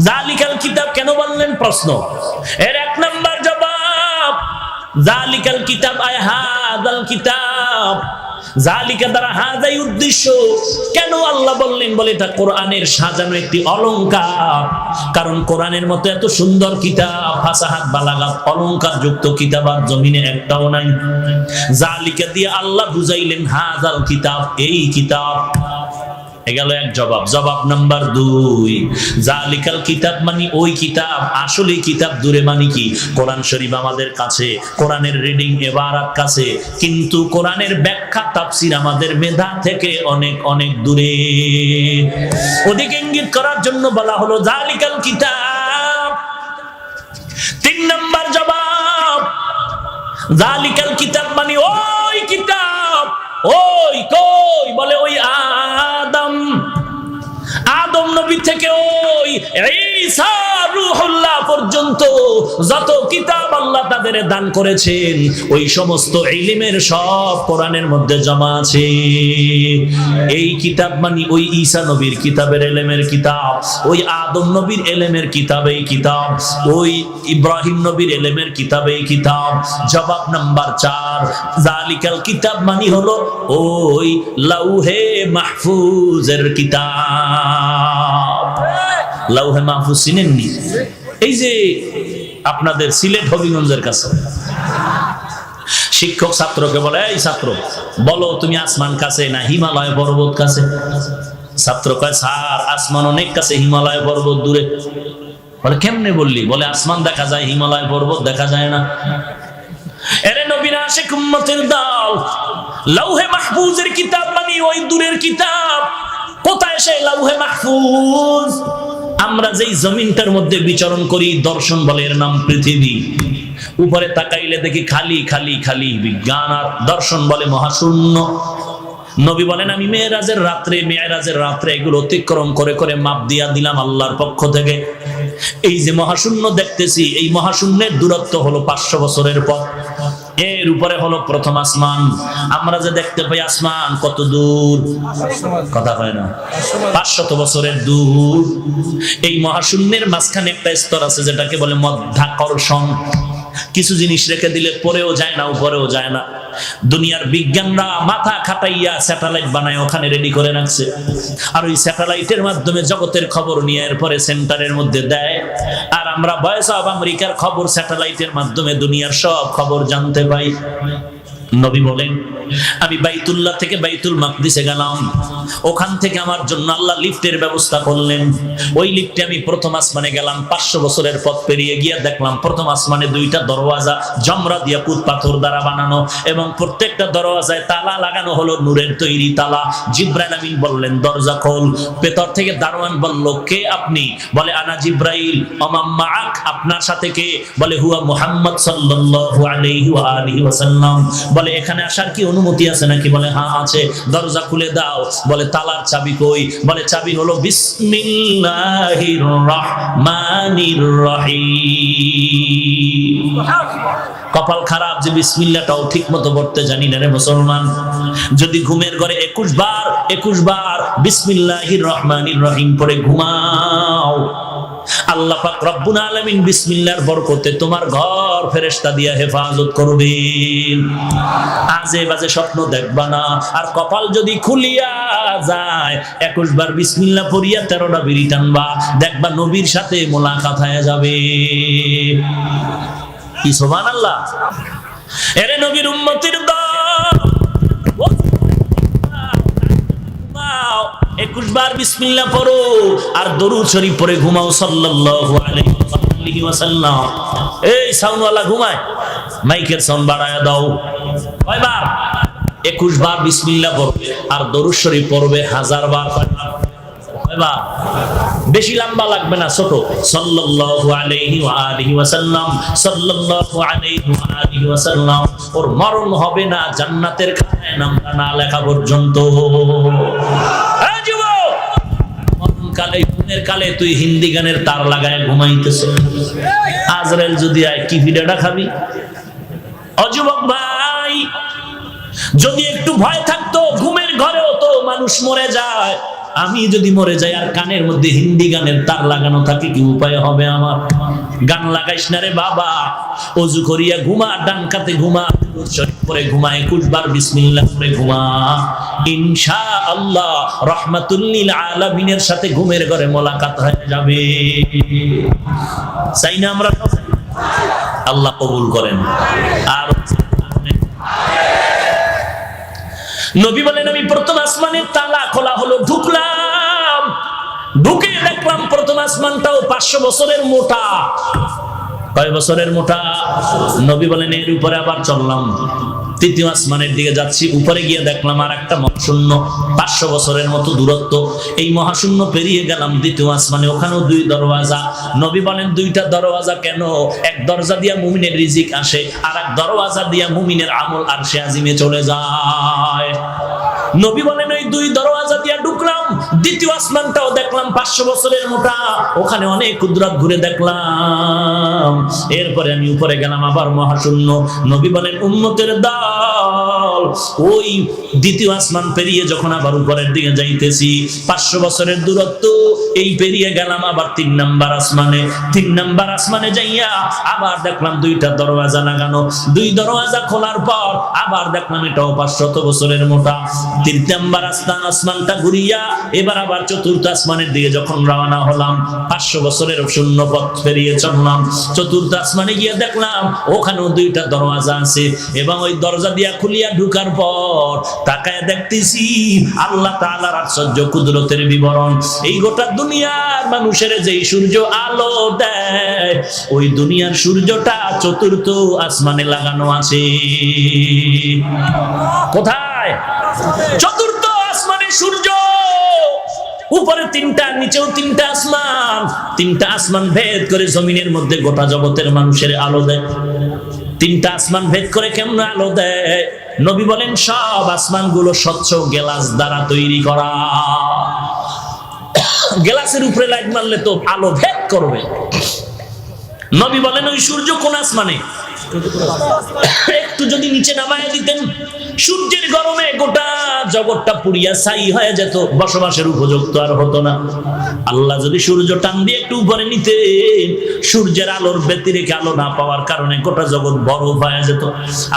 যালিকাল কিতাব কেন বললেন? প্রশ্ন। এর এক নাম্বার জবাব, যালিকাল কিতাব আয় হাযাল কিতাব। জালিকা দ্বারা হাজাই উদ্দেশ্য। কেন আল্লাহ বললেন? বলে এটা কোরআনের সাজানো একটি অলংকার। কারণ কোরআনের মতো এত সুন্দর কিতাব, ফাসাহাত বালাগাত অলংকার যুক্ত কিতাব আর জমিনে একটাও নাই। জালিকা দিয়ে আল্লাহ বুঝাইলেন হাযাল কিতাব, এই কিতাব। এগেল এক জবাব। জবাব নাম্বার 2, জালিকাল কিতাব মানে ওই কিতাব। আসলে কিতাব দূরে মানে কি? কোরআন শরীফ আমাদের কাছে, কোরআনের রিডিং ইবারাত কাছে, কিন্তু কোরআনের ব্যাখ্যা তাফসীর আমাদের মেধা থেকে অনেক অনেক দূরে। ওদিকে ইঙ্গিত করার জন্য বলা হলো জালিকাল কিতাব। 3 নাম্বার জবাব, জালিকাল কিতাব মানে ওই কিতাব। ওই কই? বলে ওই আদম নবী থেকে ওই ঈসা রূহুল্লাহ পর্যন্ত যত কিতাব আল্লাহ তাদের দান করেছেন, ওই সমস্ত ইলমের সব কোরআনের মধ্যে জমা আছে। এই কিতাব মানে ওই ঈসা নবীর কিতাবের ইলমের কিতাব, ওই আদম নবীর ইলমের কিতাব এই কিতাব, ওই ইব্রাহিম নবীর ইলমের কিতাব এই কিতাব। জবাব নাম্বার 4, যালিকাল কিতাব মানে হলো ওই লাউহে মাহফুজের কিতাব। লাউহে মাহফুজ চিনেননি? এই যে আপনাদের সিলেট হবিগঞ্জের কাছে শিক্ষক ছাত্রকে বলে, এই ছাত্র বলো তুমি আসমান কাছে না হিমালয় পর্বত কাছে? ছাত্র কয় স্যার আসমান অনেক কাছে, হিমালয় পর্বত দূরে। বলে কেমনে বললি? বলে আসমান দেখা যায়, হিমালয় পর্বত দেখা যায় না। এরে নবীর আশিক উম্মতের দল, লাউহে মাহফুজের কিতাব মানে ওই দূরের কিতাব। কোথায় সেই লাউহে মাহফুজ? আমরা যেই জমিনটার মধ্যে বিচরণ করি, দর্শন বলে এর নাম পৃথিবী। উপরে তাকাইলে দেখি খালি খালি খালি, বিজ্ঞান আর দর্শন বলে মহাশূন্য। নবী বলেন আমি মেরাজের রাত্রে এগুলো অতিক্রম করে করে মাপ দিয়া দিলাম আল্লাহর পক্ষ থেকে। এই যে মহাশূন্য দেখতেছি, এই মহাশূন্যের দূরত্ব হলো 500 বছরের পথ। এর উপরে হলো প্রথম আসমান। আমরা যে দেখতে পাই আসমান কত দূর? কথা হয় না? 500 বছরের দূর। এই মহাশূন্যের মাঝখানে একটা স্তর আছে যেটাকে বলে মধ্যাকর্ষণ। কিছু জিনিস রেখে দিলে পরেও যায় না, উপরেও যায় না। দুনিয়ার বিজ্ঞানরা মাথা খাটাইয়া স্যাটেলাইট বানায় ওখানে রেডি করে রাখছে, আর ওই স্যাটেলাইটের মাধ্যমে জগতের খবর নিয়ে এরপরে সেন্টারের মধ্যে দেয়। আর আমরা ভয়েস অফ আমেরিকার খবর স্যাটেলাইটের মাধ্যমে দুনিয়ার সব খবর জানতে পাই। নবী বলেন আমি বাইতুল্লাহ থেকে বাইতুল মাকদিসে গেলাম, ওখান থেকে আমার জন্য আল্লাহ লিফটের ব্যবস্থা করলেন। ওই লিফটে আমি প্রথম আসমানে গেলাম। 500 বছরের পথ পেরিয়ে গিয়ে দেখলাম প্রথম আসমানে 2টা দরওয়াজা জমরা দিয়া পুত পাথর দ্বারা বানানো, এবং প্রত্যেকটা দরওয়াজায় তালা লাগানো হলো নূরের তৈরি তালা। জিব্রাইল আমিন বললেন দরজা খোল। ভেতর থেকে দারোয়ান বলল কে আপনি? বলে আনা জিব্রাইল। ওমান মাআক, আপনার সাথে কে? বলে হুয়া মুহাম্মদ সাল্লাল্লাহু আলাইহি ওয়া আলিহি ওয়াসাল্লাম। বলে এখানে আসার কি অনুমতি আছে নাকি? বলে হ্যাঁ আছে। দরজা খুলে দাও। বলে তালার চাবি কই? বলে চাবি হলো বিসমিল্লাহির রহমানির রহিম। কপাল খারাপ যে বিসমিল্লাহটাও ঠিক মতো পড়তে জানি না রে মুসলমান। যদি ঘুমের ঘরে 21 বার বিসমিল্লাহির রহমানির রহিম পড়ে ঘুমাও, আল্লাহ পাক রব্বুল আলামিন বিসমিল্লাহর বরকতে তোমার ঘর ফেরেশতা দিয়া হেফাজত করবেন। আজে বাজে স্বপ্ন দেখবা না। আর কপাল যদি খুলিয়া যায় 21 বার বিসমিল্লাহ পড়িয়া 13টা বিড়ি টানবা, দেখবা নবীর সাথে মোলাকাত হয়ে যাবে। কি সুবহানাল্লাহ। এরে নবীর উম্মতের দল, 21 বার বিসমিল্লাহ পড়ো আর দরুদ শরীফ পড়ে ঘুমাও সাল্লাল্লাহু আলাইহি ওয়াসাল্লাম। এই সাউন্ডওয়ালা ঘুমায়, মাইকের সাউন্ড বাড়ায়া দাও। কয়বার? 21 বার বিসমিল্লাহ পড়বে আর দরুদ শরীফ পড়বে 1000 বার। কয়বার? বেশি লম্বা লাগবে না, ছোট। সাল্লাল্লাহু আলাইহি ওয়া আলিহি ওয়াসাল্লাম, সাল্লাল্লাহু আলাইহি ওয়া আলিহি ওয়াসাল্লাম। ওর মরণ হবে না জান্নাতের খাতায় নামটা না লেখা পর্যন্ত। এই যুবক, মরণকালে ঘুমের কালে তুই হিন্দি গানের তার লাগায় ঘুমাইতেছ। আজরাইল যদি আয় কি ভিডিওটা খাবি? ও যুবক ভাই, যদি একটু ভয় থাকতো, ঘুমের ঘরেও তো মানুষ মরে যায়। আমি যদি মরে যাই আর কানের মধ্যে হিন্দি গানের তার লাগানো থাকে, কি উপায় হবে আমার? গান লাগাইস না রে বাবা, ওযু করিয়া ঘুমা, ডান কাতে ঘুমা, শরীফ পরে ঘুমা, 21 বার বিসমিল্লাহ পড়ে ঘুমা। ইনশাআল্লাহ রাহমাতুল লিল আলামিনের সাথে ঘুমের ঘরে মোলাকাত হয়ে যাবে। চাই না আমরা? আল্লাহ কবুল করেন। আর নবী বলেন, আমি প্রথম আসমানের তালা খোলা হলো, ঢুকলাম, ঢুকে দেখলাম প্রথম আসমানটাও 500 বছরের মোটা। কয় বছরের মোটা? নবী বলেন, এর উপরে আবার চললাম, তৃতীয় আসমানের দিকে যাচ্ছি, উপরে গিয়ে দেখলাম আর একটা মহাশূন্য, 500 বছরের মতো দূরত্ব। এই মহাশূন্য পেরিয়ে গেলাম দ্বিতীয় আসমানে, ওখানেও 2 দরওয়াজা। নবী বলেন, 2টা দরওয়াজা কেন? এক দরজা দিয়া মুমিনের রিজিক আসে, আর এক দরওয়াজা দিয়া মুমিনের আমল আরশে আজিমে চলে যায়। নবী বলেন, ওই 2 দরওয়াজা দিয়া ঢুকলাম, দ্বিতীয় আসমানটাও দেখলাম 500 বছরের মোটা, ওখানে অনেক কুদরত ঘুরে দেখলাম। এরপরে আমি উপরে গেলাম, আবার মহাশূন্য। নবী বলেন, উম্মতের দল, ওই দ্বিতীয় আসমান পেরিয়ে যখন আবার উপরের দিকে যাইতেছি, 500 বছরের দূরত্ব এই পেরিয়ে গেলাম আবার 3 নাম্বার আসমানে। 3 নাম্বার আসমানে যাইয়া আবার দেখলাম 2টা দরওয়াজা লাগানো। 2 দরওয়াজা খোলার পর আবার দেখলাম এটাও 500 বছরের মোটা। 3 নাম্বার আসমানটা ঘুরিয়া এবার আবার 4র্থ আসমানের দিকে যখন রওনা হলাম, 500 বছরের শূন্য পথ পেরিয়ে চললাম। 4র্থ আসমানে গিয়ে দেখলাম ওখানেও 2টা দরওয়াজা আছে, এবং ওই দরজা দিয়া খুলিয়া ঢুকার পর তাকায় দেখতেছি আল্লাহ তাআলার আশ্চর্য কুদরতের বিবরণ। এই গোটা দুনিয়ার মানুষের যেই সূর্য আলো দেয়, ওই দুনিয়ার সূর্যটা 4র্থ আসমানে লাগানো আছে। কোথায়? 4র্থ আসমানে সূর্য। উপরে 3টা, নিচেও 3টা আসমান। 3টা আসমান ভেদ করে জমিনের মধ্যে গোটা জগতের মানুষের আলো দেয়। 3টা আসমান ভেদ করে কেমন আলো দেয়? নবী বলেন, সব আসমানগুলো স্বচ্ছ গ্লাস দ্বারা তৈরি করা। গ্লাসের উপরে লাইট মারলে তো আলো ভেদ করবে। নবী বলেন, ওই সূর্য কোন আসমানে? একটু যদি নিচে নামায় দিতেন, সূর্যের গরমে গোটা জগৎটা পুড়িয়া ছাই হয়ে যেত, বসবাসের উপযুক্ত আর হতো না। আল্লাহ যদি সূর্য টান দিয়ে একটু উপরে নিতেন, সূর্যের আলোর ব্যতি রেখে আলো না পাওয়ার কারণে গোটা জগৎ বরফ হয়ে যেত।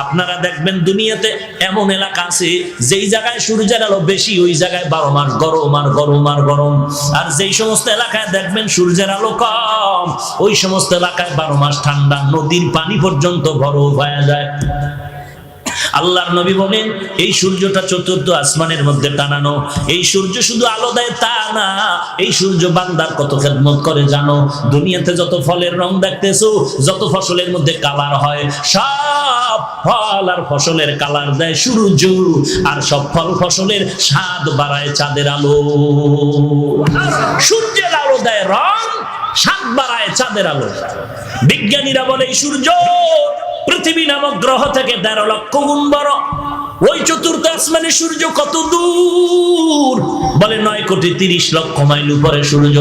আপনারা দেখবেন দুনিয়াতে এমন এলাকা আছে যেই জায়গায় সূর্যের আলো বেশি, ওই জায়গায় 12 মাস গরম আর গরম আর গরম। আর যেই সমস্ত এলাকায় দেখবেন সূর্যের আলো কম, ওই সমস্ত এলাকায় 12 মাস ঠান্ডা, নদীর পানি পর্যন্ত বরফ হয়ে যায়। আল্লাহর নবী বলেন, এই সূর্যটা 4র্থ আসমানের মধ্যে টানানো। এই সূর্য শুধু আলো দেয় তা না, এই সূর্য বান্দার কত খেদমত করে জানো? দুনিয়াতে যত ফলের রং দেখতেছো, যত ফসলের মধ্যে কালার হয়, সব ফল আর ফসলের কালার দেয় সূর্য, আর সব ফল ফসলের স্বাদ বাড়ায় চাঁদের আলো। সূর্যের আলো দেয় রং, স্বাদ বাড়ায় চাঁদের আলো। বিজ্ঞানীরা বলে এই সূর্য পৃথিবী নামক গ্রহ থেকে 13 লক্ষ গুণ বড়। ওই চতুর্থ আসমানে সূর্য কত দূর? বলে 9,30,00,000 মাইল উপরে সূর্য।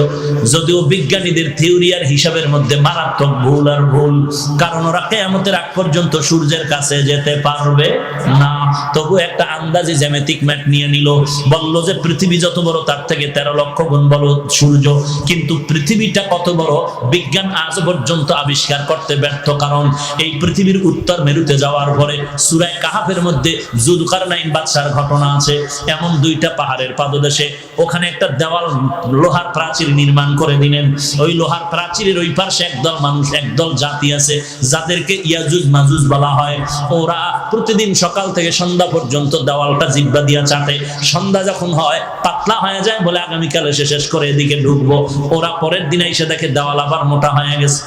যদিও বিজ্ঞানীদের থিওরি আর হিসাবের মধ্যে মারাত্মক ভুল আর ভুল, কারণ ওরা কিয়ামতের আগ পর্যন্ত সূর্যের কাছে যেতে পারবে না। তবু একটা আন্দাজে জ্যামিতিক ম্যাট নিয়ে নিল, বলল যে পৃথিবী যত বড় তার থেকে 13 লক্ষ গুণ বড় সূর্য। কিন্তু পৃথিবীটা কত বড় বিজ্ঞান আজ পর্যন্ত আবিষ্কার করতে ব্যর্থ, কারণ এই পৃথিবীর উত্তর মেরুতে যাওয়ার পরে সূরা কাহাফের মধ্যে যুলকারনাইন বাদশার ঘটনা আছে। এমন 2টা পাহাড়ের পাদদেশে ওখানে একটা দেওয়াল লোহার প্রাচীর নির্মাণ করে দিলেন। ওই লোহার প্রাচীরের ওই পাশে একদল মানুষ, একদল জাতি আছে যাদেরকে ইয়াজুজ মাজুজ বলা হয়। ওরা প্রতিদিন সকাল থেকে সন্ধ্যা পর্যন্ত দেওয়ালটা জিহ্বা দিয়া চাটে। সন্ধ্যা যখন হয় পাতলা হয়ে যায়, বলে আগামীকাল এসে শেষ করে এদিকে ঢুকবো। ওরা পরের দিন এসে দেখে দেওয়াল আবার মোটা হয়ে গেছে।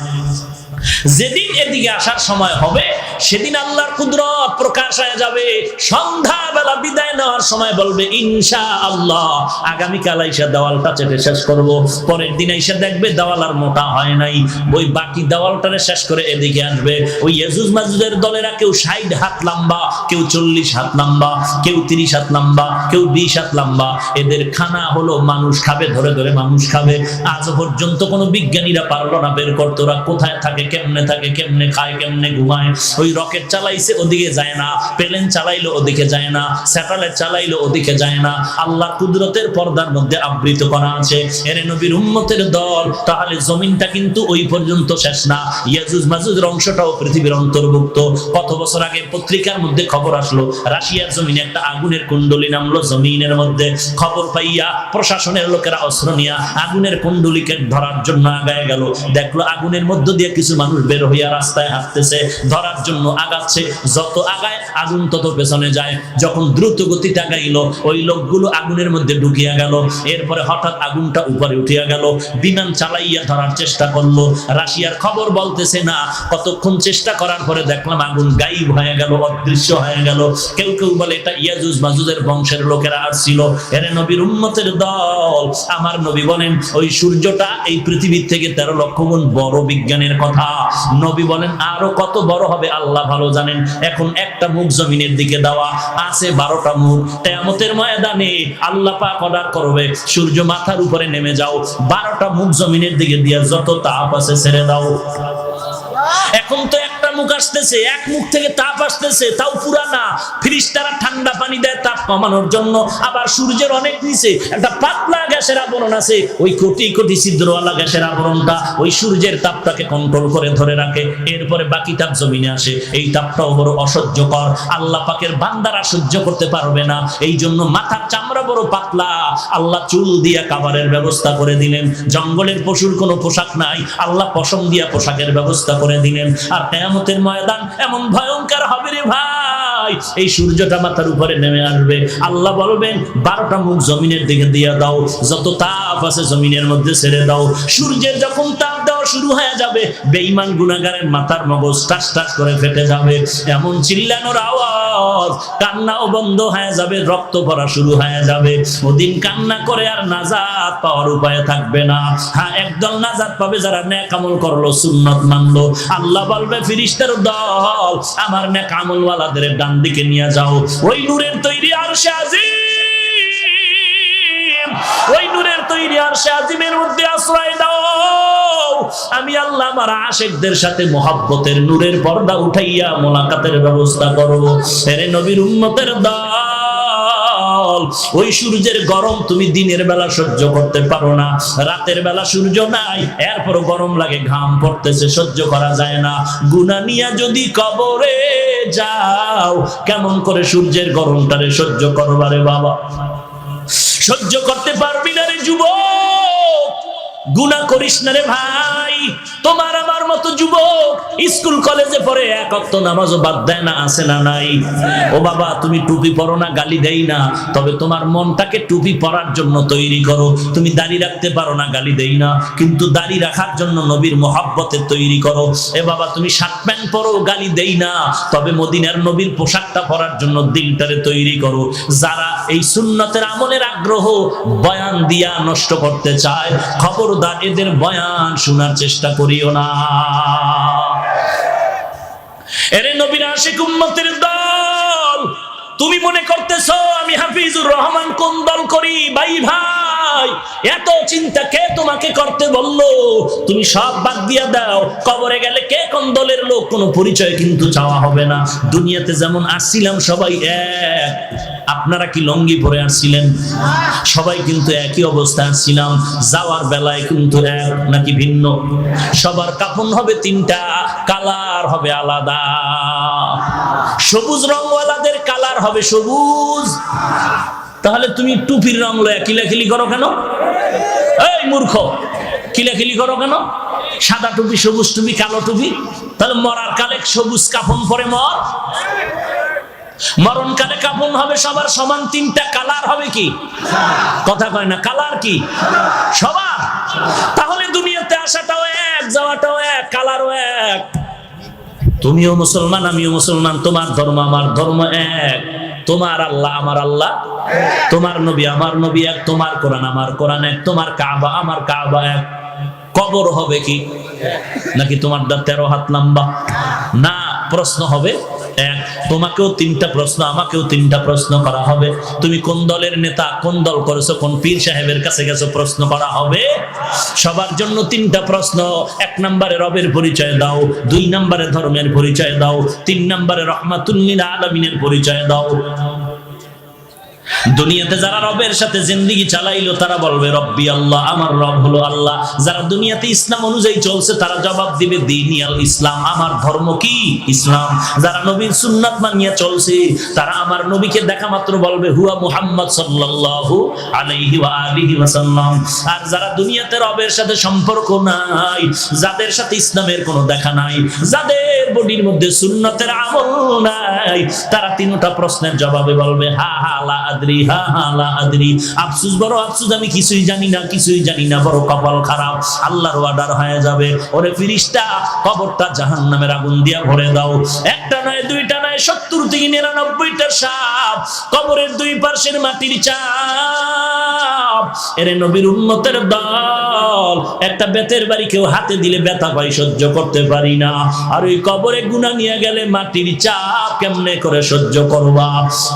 যেদিন এদিকে আসার সময় হবে সেদিন আল্লাহর কুদরত প্রকাশ হয়ে যাবে। সন্ধ্যাবেলা বিদায় নেওয়ার সময় বলবে ইনশাআল্লাহ আগামীকাল আইসা দেওয়ালটা চেটে শেষ করব। পরের দিন আইসা দেখবে দেওয়াল আর মোটা হয় নাই। ওই বাকি দেওয়ালটারে শেষ করে এদিকে আসবে। ওই ইয়াজুজ মাজুজের দলেরা কেউ 60 হাত লম্বা, কেউ 40 হাত লম্বা, কেউ 30 হাত লম্বা, কেউ 20 হাত লম্বা। এদের খানা হলো মানুষ খাবে, ধরে ধরে মানুষ খাবে। আজ পর্যন্ত কোনো বিজ্ঞানীরা পারলো না বের করতে ওরা কোথায় থাকে, কেমনে থাকে, কেমনে খায়, কেমনে ঘুমায়। ওই রকেট চালাইছে ওদিকে যায় না, প্লেন চালাইলো ওদিকে যায় না, স্যাটেলাইট চালাইলো ওদিকে যায় না। আল্লাহর কুদরতের পর্দার মধ্যে আবৃত করা আছে। এরে নবীর উম্মতের দল, তাহলে জমিনটা কিন্তু ওই পর্যন্ত শেষ না। ইয়াজুজ মাজুজের অংশটাও পৃথিবীর অন্তর্ভুক্ত। কত বছর আগে পত্রিকার মধ্যে খবর আসলো রাশিয়ার জমিনে একটা আগুনের কুণ্ডলী নামলো জমিনের মধ্যে। খবর পাইয়া প্রশাসনের লোকেরা অস্ত্র নিয়ে আগুনের কুণ্ডলীকে ধরার জন্য আগায় গেল। দেখলো আগুনের মধ্য দিয়ে কিছু মানুষ বের হইয়া রাস্তায় হাঁটতেছে, ধরার জন্য আগাচ্ছে। যত আগায় আগুন তত পেছনে যায়। যখন দ্রুত গতিতে আগাইল ওই লোকগুলো আগুনের মধ্যে ঢুকিয়া গেল। এরপরে হঠাৎ আগুনটা উপরে উঠিয়া গেল। বিমান চালাইয়া ধরার চেষ্টা করলো। রাশিয়ার খবর বলতেছে না কতক্ষণ চেষ্টা করার পরে দেখলাম আগুন গায়েব হয়ে গেল, অদৃশ্য হয়ে গেল। কেউ কেউ বলে এটা ইয়াজুজ মাজুজের বংশের লোকেরা আসছিল। এরে নবীর উম্মতের দল, আমার নবী বলেন ওই সূর্যটা এই পৃথিবীর থেকে 13 লক্ষ গুণ বড়। বিজ্ঞানের কথা। নবী বলেন আরো কত বড় হবে আল্লাহ ভালো জানেন। এখন একটা মুখ জমিনের দিকে দেওয়া আছে, 12টা মুখ। কিয়ামতের ময়দানে আল্লাহ পাক অর্ডার করবে সূর্য মাথার উপরে নেমে যাও, 12টা মুখ জমিনের দিকে দিয়ে যত তাপ আছে ছেড়ে দাও। এখন তো একটা মুখ আসতেছে, এক মুখ থেকে তাপ আসতেছে, তাও পুরানা। ফিরিস্তারা ঠান্ডা পানি দেয় তাপ কমানোর জন্য। আবার সূর্যের অনেক নিচে একটা পাতলা গ্যাসের আবরণ আছে। ওই কোটি কোটি ছিদ্রওয়ালা গ্যাসের আবরণটা ওই সূর্যের তাপটাকে কন্ট্রোল করে ধরে রাখে। এরপরে বাকি তাপ জমিনে আসে। এই তাপটাও বড় অসহ্যকর, আল্লাহ পাকের বান্দারা সহ্য করতে পারবে না। এই জন্য মাথার চামড়া বড় পাতলা। আল্লাহ চুল দিয়া কাভারের ব্যবস্থা করে দিলেন। জঙ্গলের পশুর কোনো পোশাক নাই, আল্লাহ পশম দিয়া পোশাকের ব্যবস্থা করে দিলেন। আর কিয়ামতের ময়দান এমন ভয়ঙ্কর হবে রে ভাই, এই সূর্যটা মাথার উপরে নেমে আসবে। আল্লাহ বলবেন 12টা মুখ জমিনের দিকে দিয়ে দাও, যত তাপ আছে জমিনের মধ্যে ছেড়ে দাও। সূর্যের যখন তাপ দেওয়া শুরু হয়ে যাবে বেঈমান গুনাহগারের মাথার মগজ টাস টাস করে ফেটে যাবে। এমন চিল্লানোর আওয়াজ, কান্নাও বন্ধ হয়ে যাবে, রক্ত পড়া শুরু হয়ে যাবে। ওদিন কান্না করে আর নাজাত পাওয়ার উপায় থাকবে না। হ্যাঁ, একদল নাজাত পাবে যারা নেক আমল করলো, সুন্নাত মানলো। আল্লাহ বলবে ফেরেশতার দল, আমার নেক আমলওয়ালাদের ডান দিকে নিয়ে যাও। ওই নূরের তৈরি আরশে আজিম, ওই নূরের তৈরি আরশে আজিমের মধ্যে আশ্রয় দাও। আমি আল্লাহ আমার আশিকদের সাথে মহব্বতের নূরের পর্দা উঠাইয়া মোলাকাতের ব্যবস্থা করব। এরে নবীর উম্মতের দল, ওই সূর্যের গরম তুমি দিনের বেলা সহ্য করতে পারো না, রাতের বেলা সূর্য নাই, এরপর গরম লাগে, ঘাম পড়তেছে, সহ্য করা যায় না। গুনাহ নিয়া যদি কবরে যাও, কেমন করে সূর্যের গরমটারে সহ্য করবারে বাবা? সহ্য করতে পারবি না রে যুবক, গুনাহ করিস না রে ভাই। তোমার আমার মতো যুবক স্কুল কলেজে পড়ে এক ওয়াক্ত নামাজও বাদ দেয় না, আছে না নাই? ও বাবা, তুমি টুপি পরো না, গালি দেই না, তবে তোমার মনটাকে টুপি পরার জন্য তৈরি করো। তুমি দাড়ি রাখতে পারো না, গালি দেই না, কিন্তু দাড়ি রাখার জন্য নবীর মহব্বতে তৈরি করো। এ বাবা, তুমি শার্ট প্যান্ট পরো, গালি দেই না, তবে মদিনার নবীর পোশাকটা পরার জন্য দিলটারে তৈরি করো। যারা এই সুন্নতের আমলের আগ্রহ বয়ান দিয়া নষ্ট করতে চায়, খবরদার এদের বয়ান শোনার চেষ্টা করিও না। এরে নবীর আশিক উম্মতের দল, তুমি মনে করতেছো আমি হাফিজুর রহমান কোন দল করি? ভাই ভাই, এত চিন্তা কে তোমাকে করতে বললো? তুমি সব বাদ দিয়া দাও। কবরে গেলে কে কোন দলের লোক কোনো পরিচয় কিন্তু চাওয়া হবে না। দুনিয়াতে যেমন আসছিলাম সবাই এক। আপনারা কি লঙ্গি পরে আসছিলেন? সবাই কিন্তু একই অবস্থায় আসছিলাম। যাওয়ার বেলায় কিন্তু এক নাকি ভিন্ন? সবার কাফন হবে তিনটা, কালার হবে আলাদা। সবুজ রংওয়ালাদের কালার হবে সবুজ। তাহলে তুমি টুপির রং লয়া কিলাকিলি করো কেন? এই মূর্খ, কিলাকিলি করো কেন? সাদা টুপি, সবুজ টুপি, কালো টুপি। তাহলে মরার কালে সবুজ কাফন পরে মর, মরণকালে কাফন হবে সবার সমান, তিনটা কালার হবে কি? কথা কয় না, কালার কি সবার? তাহলে দুনিয়াতে আসাটাও এক, যাওয়াটাও এক, কালারও এক। তুমিও মুসলমান, আমিও মুসলমান, তোমার ধর্ম আমার ধর্ম এক, তোমার আল্লাহ আমার আল্লাহ, তোমার নবী আমার নবী এক, তোমার কোরআন আমার কোরআন এক, তোমার কাবা আমার কাবা এক। কবর হবে কি? নাকি তোমার দা 13 হাত লম্বা? না, প্রশ্ন হবে এক। তোমাকেও তিনটা প্রশ্ন, আমাকেও তিনটা প্রশ্ন করা হবে। তুমি কোন দলের নেতা, কোন দল করেছো, কোন পীর সাহেবের কাছে গেছো, প্রশ্ন করা হবে। সবার জন্য তিনটা প্রশ্ন। 1 নম্বরে রবের পরিচয় দাও, 2 নম্বরে ধর্মের পরিচয় দাও, 3 নম্বরে রহমাতুল লিল আলামিনের পরিচয় দাও। দুনিয়াতে যারা রবের সাথে জিন্দেগি চালাইলো তারা বলবে রব্বি আল্লাহ, আমার রব হলো আল্লাহ। যারা দুনিয়াতে ইসলাম অনুযায়ী চলছে তারা জবাব দিবে দীনি আল ইসলাম, আমার ধর্ম কি? ইসলাম। যারা নবীর সুন্নাত মানিয়া চলছে তারা আমার নবীকে দেখা মাত্র বলবে হুয়া মুহাম্মদ সাল্লাল্লাহু আলাইহি ওয়া আলিহি ওয়াসাল্লাম। আর যারা দুনিয়াতে রবের সাথে সম্পর্ক নাই, যাদের সাথে ইসলামের কোনো দেখা নাই, যাদের বডির মধ্যে সুন্নাতের আমল নাই, তারা তিনটা প্রশ্নের জবাবে বলবে হা হা লা আদরি, হা হা লা আদরি। আফসোস, বড় আফসোস, আমি কিছুই জানি না, কিছুই জানি না, বড় কপাল খারাপ। আল্লাহর অর্ডার হয়ে যাবে, ওরে ফেরেশতা কবরটা জাহান্নামের আগুন দিয়া ভরে দাও। একটা নয়, দুইটা নয়, 70 থেকে 99টা সাপ কবরের দুই পাশের মাটির চাপ। এরে নবীর উম্মতের দল, একটা বেতের বাড়ি কেউ হাতে দিলে ব্যথা পাই, সহ্য করতে পারি না। আর ওই কবরে গুনাহ নিয়ে গেলে মাটির চাপ কেমনে করে সহ্য করবা?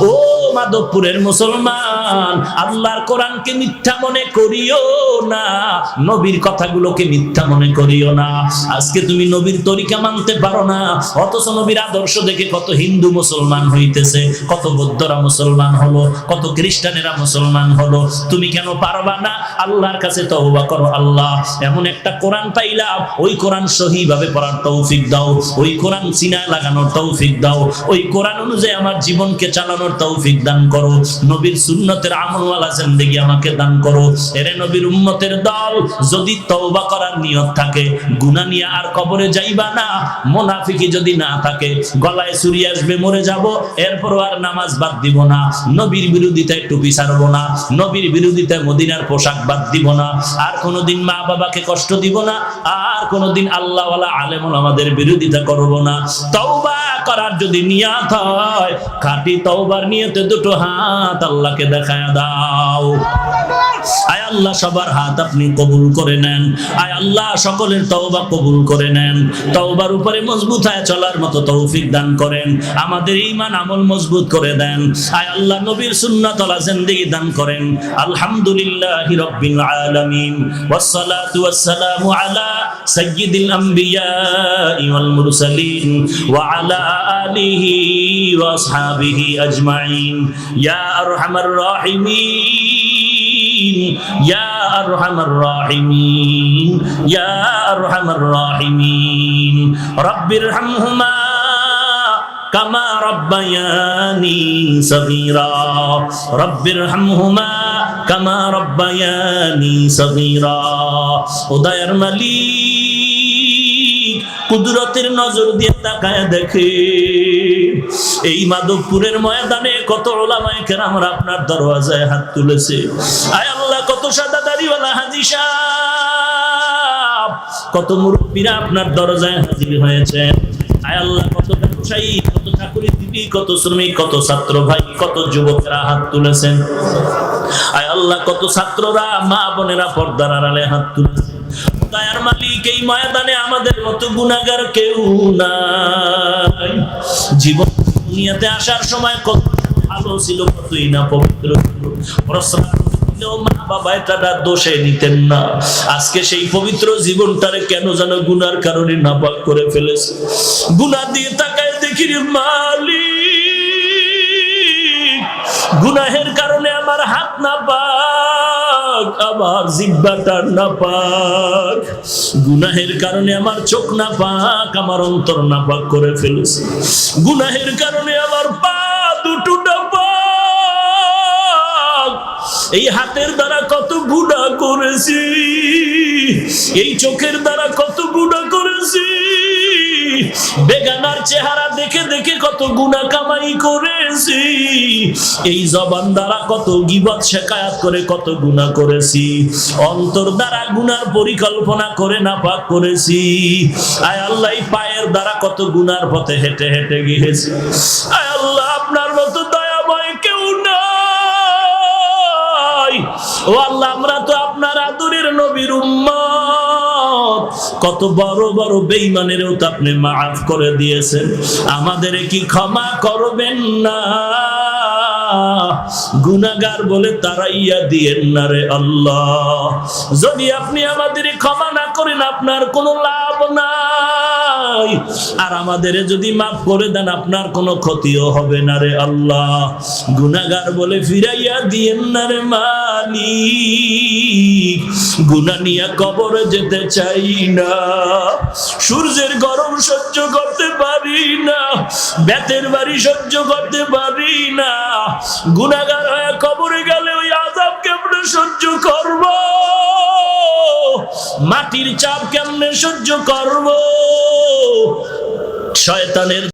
ও মাধবপুরের মুসলমান, আল্লাহর কোরআনকে মিথ্যা মনে করিও না, নবীর কথাগুলোকে মিথ্যা মনে করিও না। আজকে তুমি নবীর তরিকা মানতে পারো না, অথচ নবীর আদর্শ দেখে কত হিন্দু মুসলমান হইতেছে, কত বৌদ্ধরা মুসলমান হলো, কত খ্রিস্টানেরা মুসলমান হলো। তুমি কেন পারবা না? আল্লাহর কাছে তওবা করো। আল্লাহ, এমন একটা কোরআন পাইলাম, ওই কোরআন সহিভাবে পড়ার তৌফিক দাও, ওই কোরআন সিনায় লাগানোর তৌফিক দাও, ওই কোরআন অনুযায়ী আমার জীবনকে চালানোর তৌফিক দান করো। নবীর সুন্নতের আমলওয়ালা জিন্দেগি আমাকে দান করো। এরে নবীর উম্মতের দল, যদি তওবা করার নিয়ত থাকে, গুনাহ নিয়ে আর কবরে যাইবা না। মুনাফিকি যদি না থাকে, গলায় ছুরি আসবে, মরে যাব, এরপর আর নামাজ বাদ দিব না, নবীর বিরোধিতায় টুপি ছাড়বো না, নবীর বিরোধিতায় মদিনার পোশাক বাদ দিব না, আর কোনোদিন মা বাবাকে কষ্ট দিব না, আর কোনোদিন আল্লাহওয়ালা আলেম ওলামাদের বিরোধিতা করব না। তওবা করার যদি নিয়ত হয়, খাঁটি তওবার নিয়তে দুটো হাত আল্লাহকে দেখায় দাও। আয় আল্লাহ, সবার হাত আপনি কবুল করে নেন। আয় আল্লাহ, সকলের তওবা কবুল করে নেন। তওবার উপরে মজবুত হয়ে চলার মতো তৌফিক দান করেন। আমাদের ঈমান আমল মজবুত করে দেন। আয় আল্লাহ, নবীর সুন্নাত ওয়ালা জিন্দেগি দান করেন। আলহামদুলিল্লাহি রাব্বিল আলামিন, ওয়াসসালাতু ওয়াসসালামু আলা সাইয়্যিদিল আমবিয়া ওয়াল মুরসালিন ওয়া আলা আলিহি ওয়া আসহাবিহি আজমাইন। ইয়া আরহামার রাহিমিন, ইয়া আরহামার রাহিমিন, ইয়া আরহামার রাহিমিন। রাব্বিরহামহুমা কামা রাব্বায়ানি সগীরা, রাব্বিরহামহুমা কামা রাব্বায়ানি সগীরা। ও দয়ার মালিক, কুদরতের নজর দিয়ে তাকায় দেখে এই মাধবপুরের ময়দানে কত উলামায়ে কেরামরা আপনার দরওয়াজায় হাত তুলেছে। আয় আল্লাহ, কত সাদা দাড়িওয়ালা হাজী সাহেব, কত মুরব্বীরা আপনার দরজায় হাজির হয়েছে। আয় আল্লাহ, কত ব্যবসায়ী, কত চাকরিজীবী, কত শ্রমিক, কত ছাত্র ভাই, কত যুবকেরা হাত তুলেছেন। আয় আল্লাহ, কত ছাত্ররা, মা বোনেরা পর্দার আড়ালে হাত তুলেছেন। দয়ার মালিক, এই ময়দানে আমাদের মতো গুনাহগার কেউ নাই। জীবন দুনিয়াতে আসার সময় কত ভালো ছিল, কতই না পবিত্র ছিল, প্রস্রাব মা বাবা এটা দোষে নিতেন না। আজকে সেই পবিত্র জীবনটারে কেন যেন গুনার কারণে নাপাক করে ফেলেছে। গুনাহ দিয়ে তাকায় দেখি রে মালিক, গুনাহের কারণে আমার হাত নাপাক, আমার জিহ্বাটা নাপাক, গুনাহের কারণে আমার চোখ নাপাক, আমার অন্তর নাপাক করে ফেলেছে। গুনাহের কারণে আমার পা দুটো নাপাক। এই হাতের দ্বারা কত গুনাহ করেছি, এই চোখের দ্বারা কত গুনাহ করেছি, বেগানার চেহারা দেখে দেখে কত গুনাহ কামাই করেছি, এই জবান দ্বারা কত গীবত শিকায়াত করে কত গুনাহ করেছি, অন্তর দ্বারা গুনার পরিকল্পনা করে নাপাক করেছি। আয় আল্লাহ, এই পায়ের দ্বারা কত গুনার পথে হেঁটে হেঁটে গিয়েছি। আয় আল্লাহ, আপনার মতো দয়াময় কেউ না। ও আল্লাহ, আমরা তো আপনার আদরের নবীর উম্মত, কত বড় বড় বেঈমানেরও তো আপনি মাফ করে দিয়েছেন, আমাদের কি ক্ষমা করবেন না? গুনাহগার বলে তাড়াইয়া দিয়েন না রে আল্লাহ। যদি আপনি আমাদের ক্ষমা না করেন আপনার কোনো লাভ নাই, আর আমাদের যদি মাফ করে দেন আপনার কোনো ক্ষতিও হবে না রে আল্লাহ। গুনাহগার বলে ফিরাইয়া দিয়েন না রে মালিক। গুনাহ নিয়ে কবরে যেতে চাই না, সূর্যের গরম সহ্য করতে পারি না, বেতের বাড়ি সহ্য করতে পারি না, গুনাহগার হয়ে কবরে গেলে ওই আযাব কেমনে সহ্য করব, মাটির চাপ কেমনে সহ্য করব। শয়তানের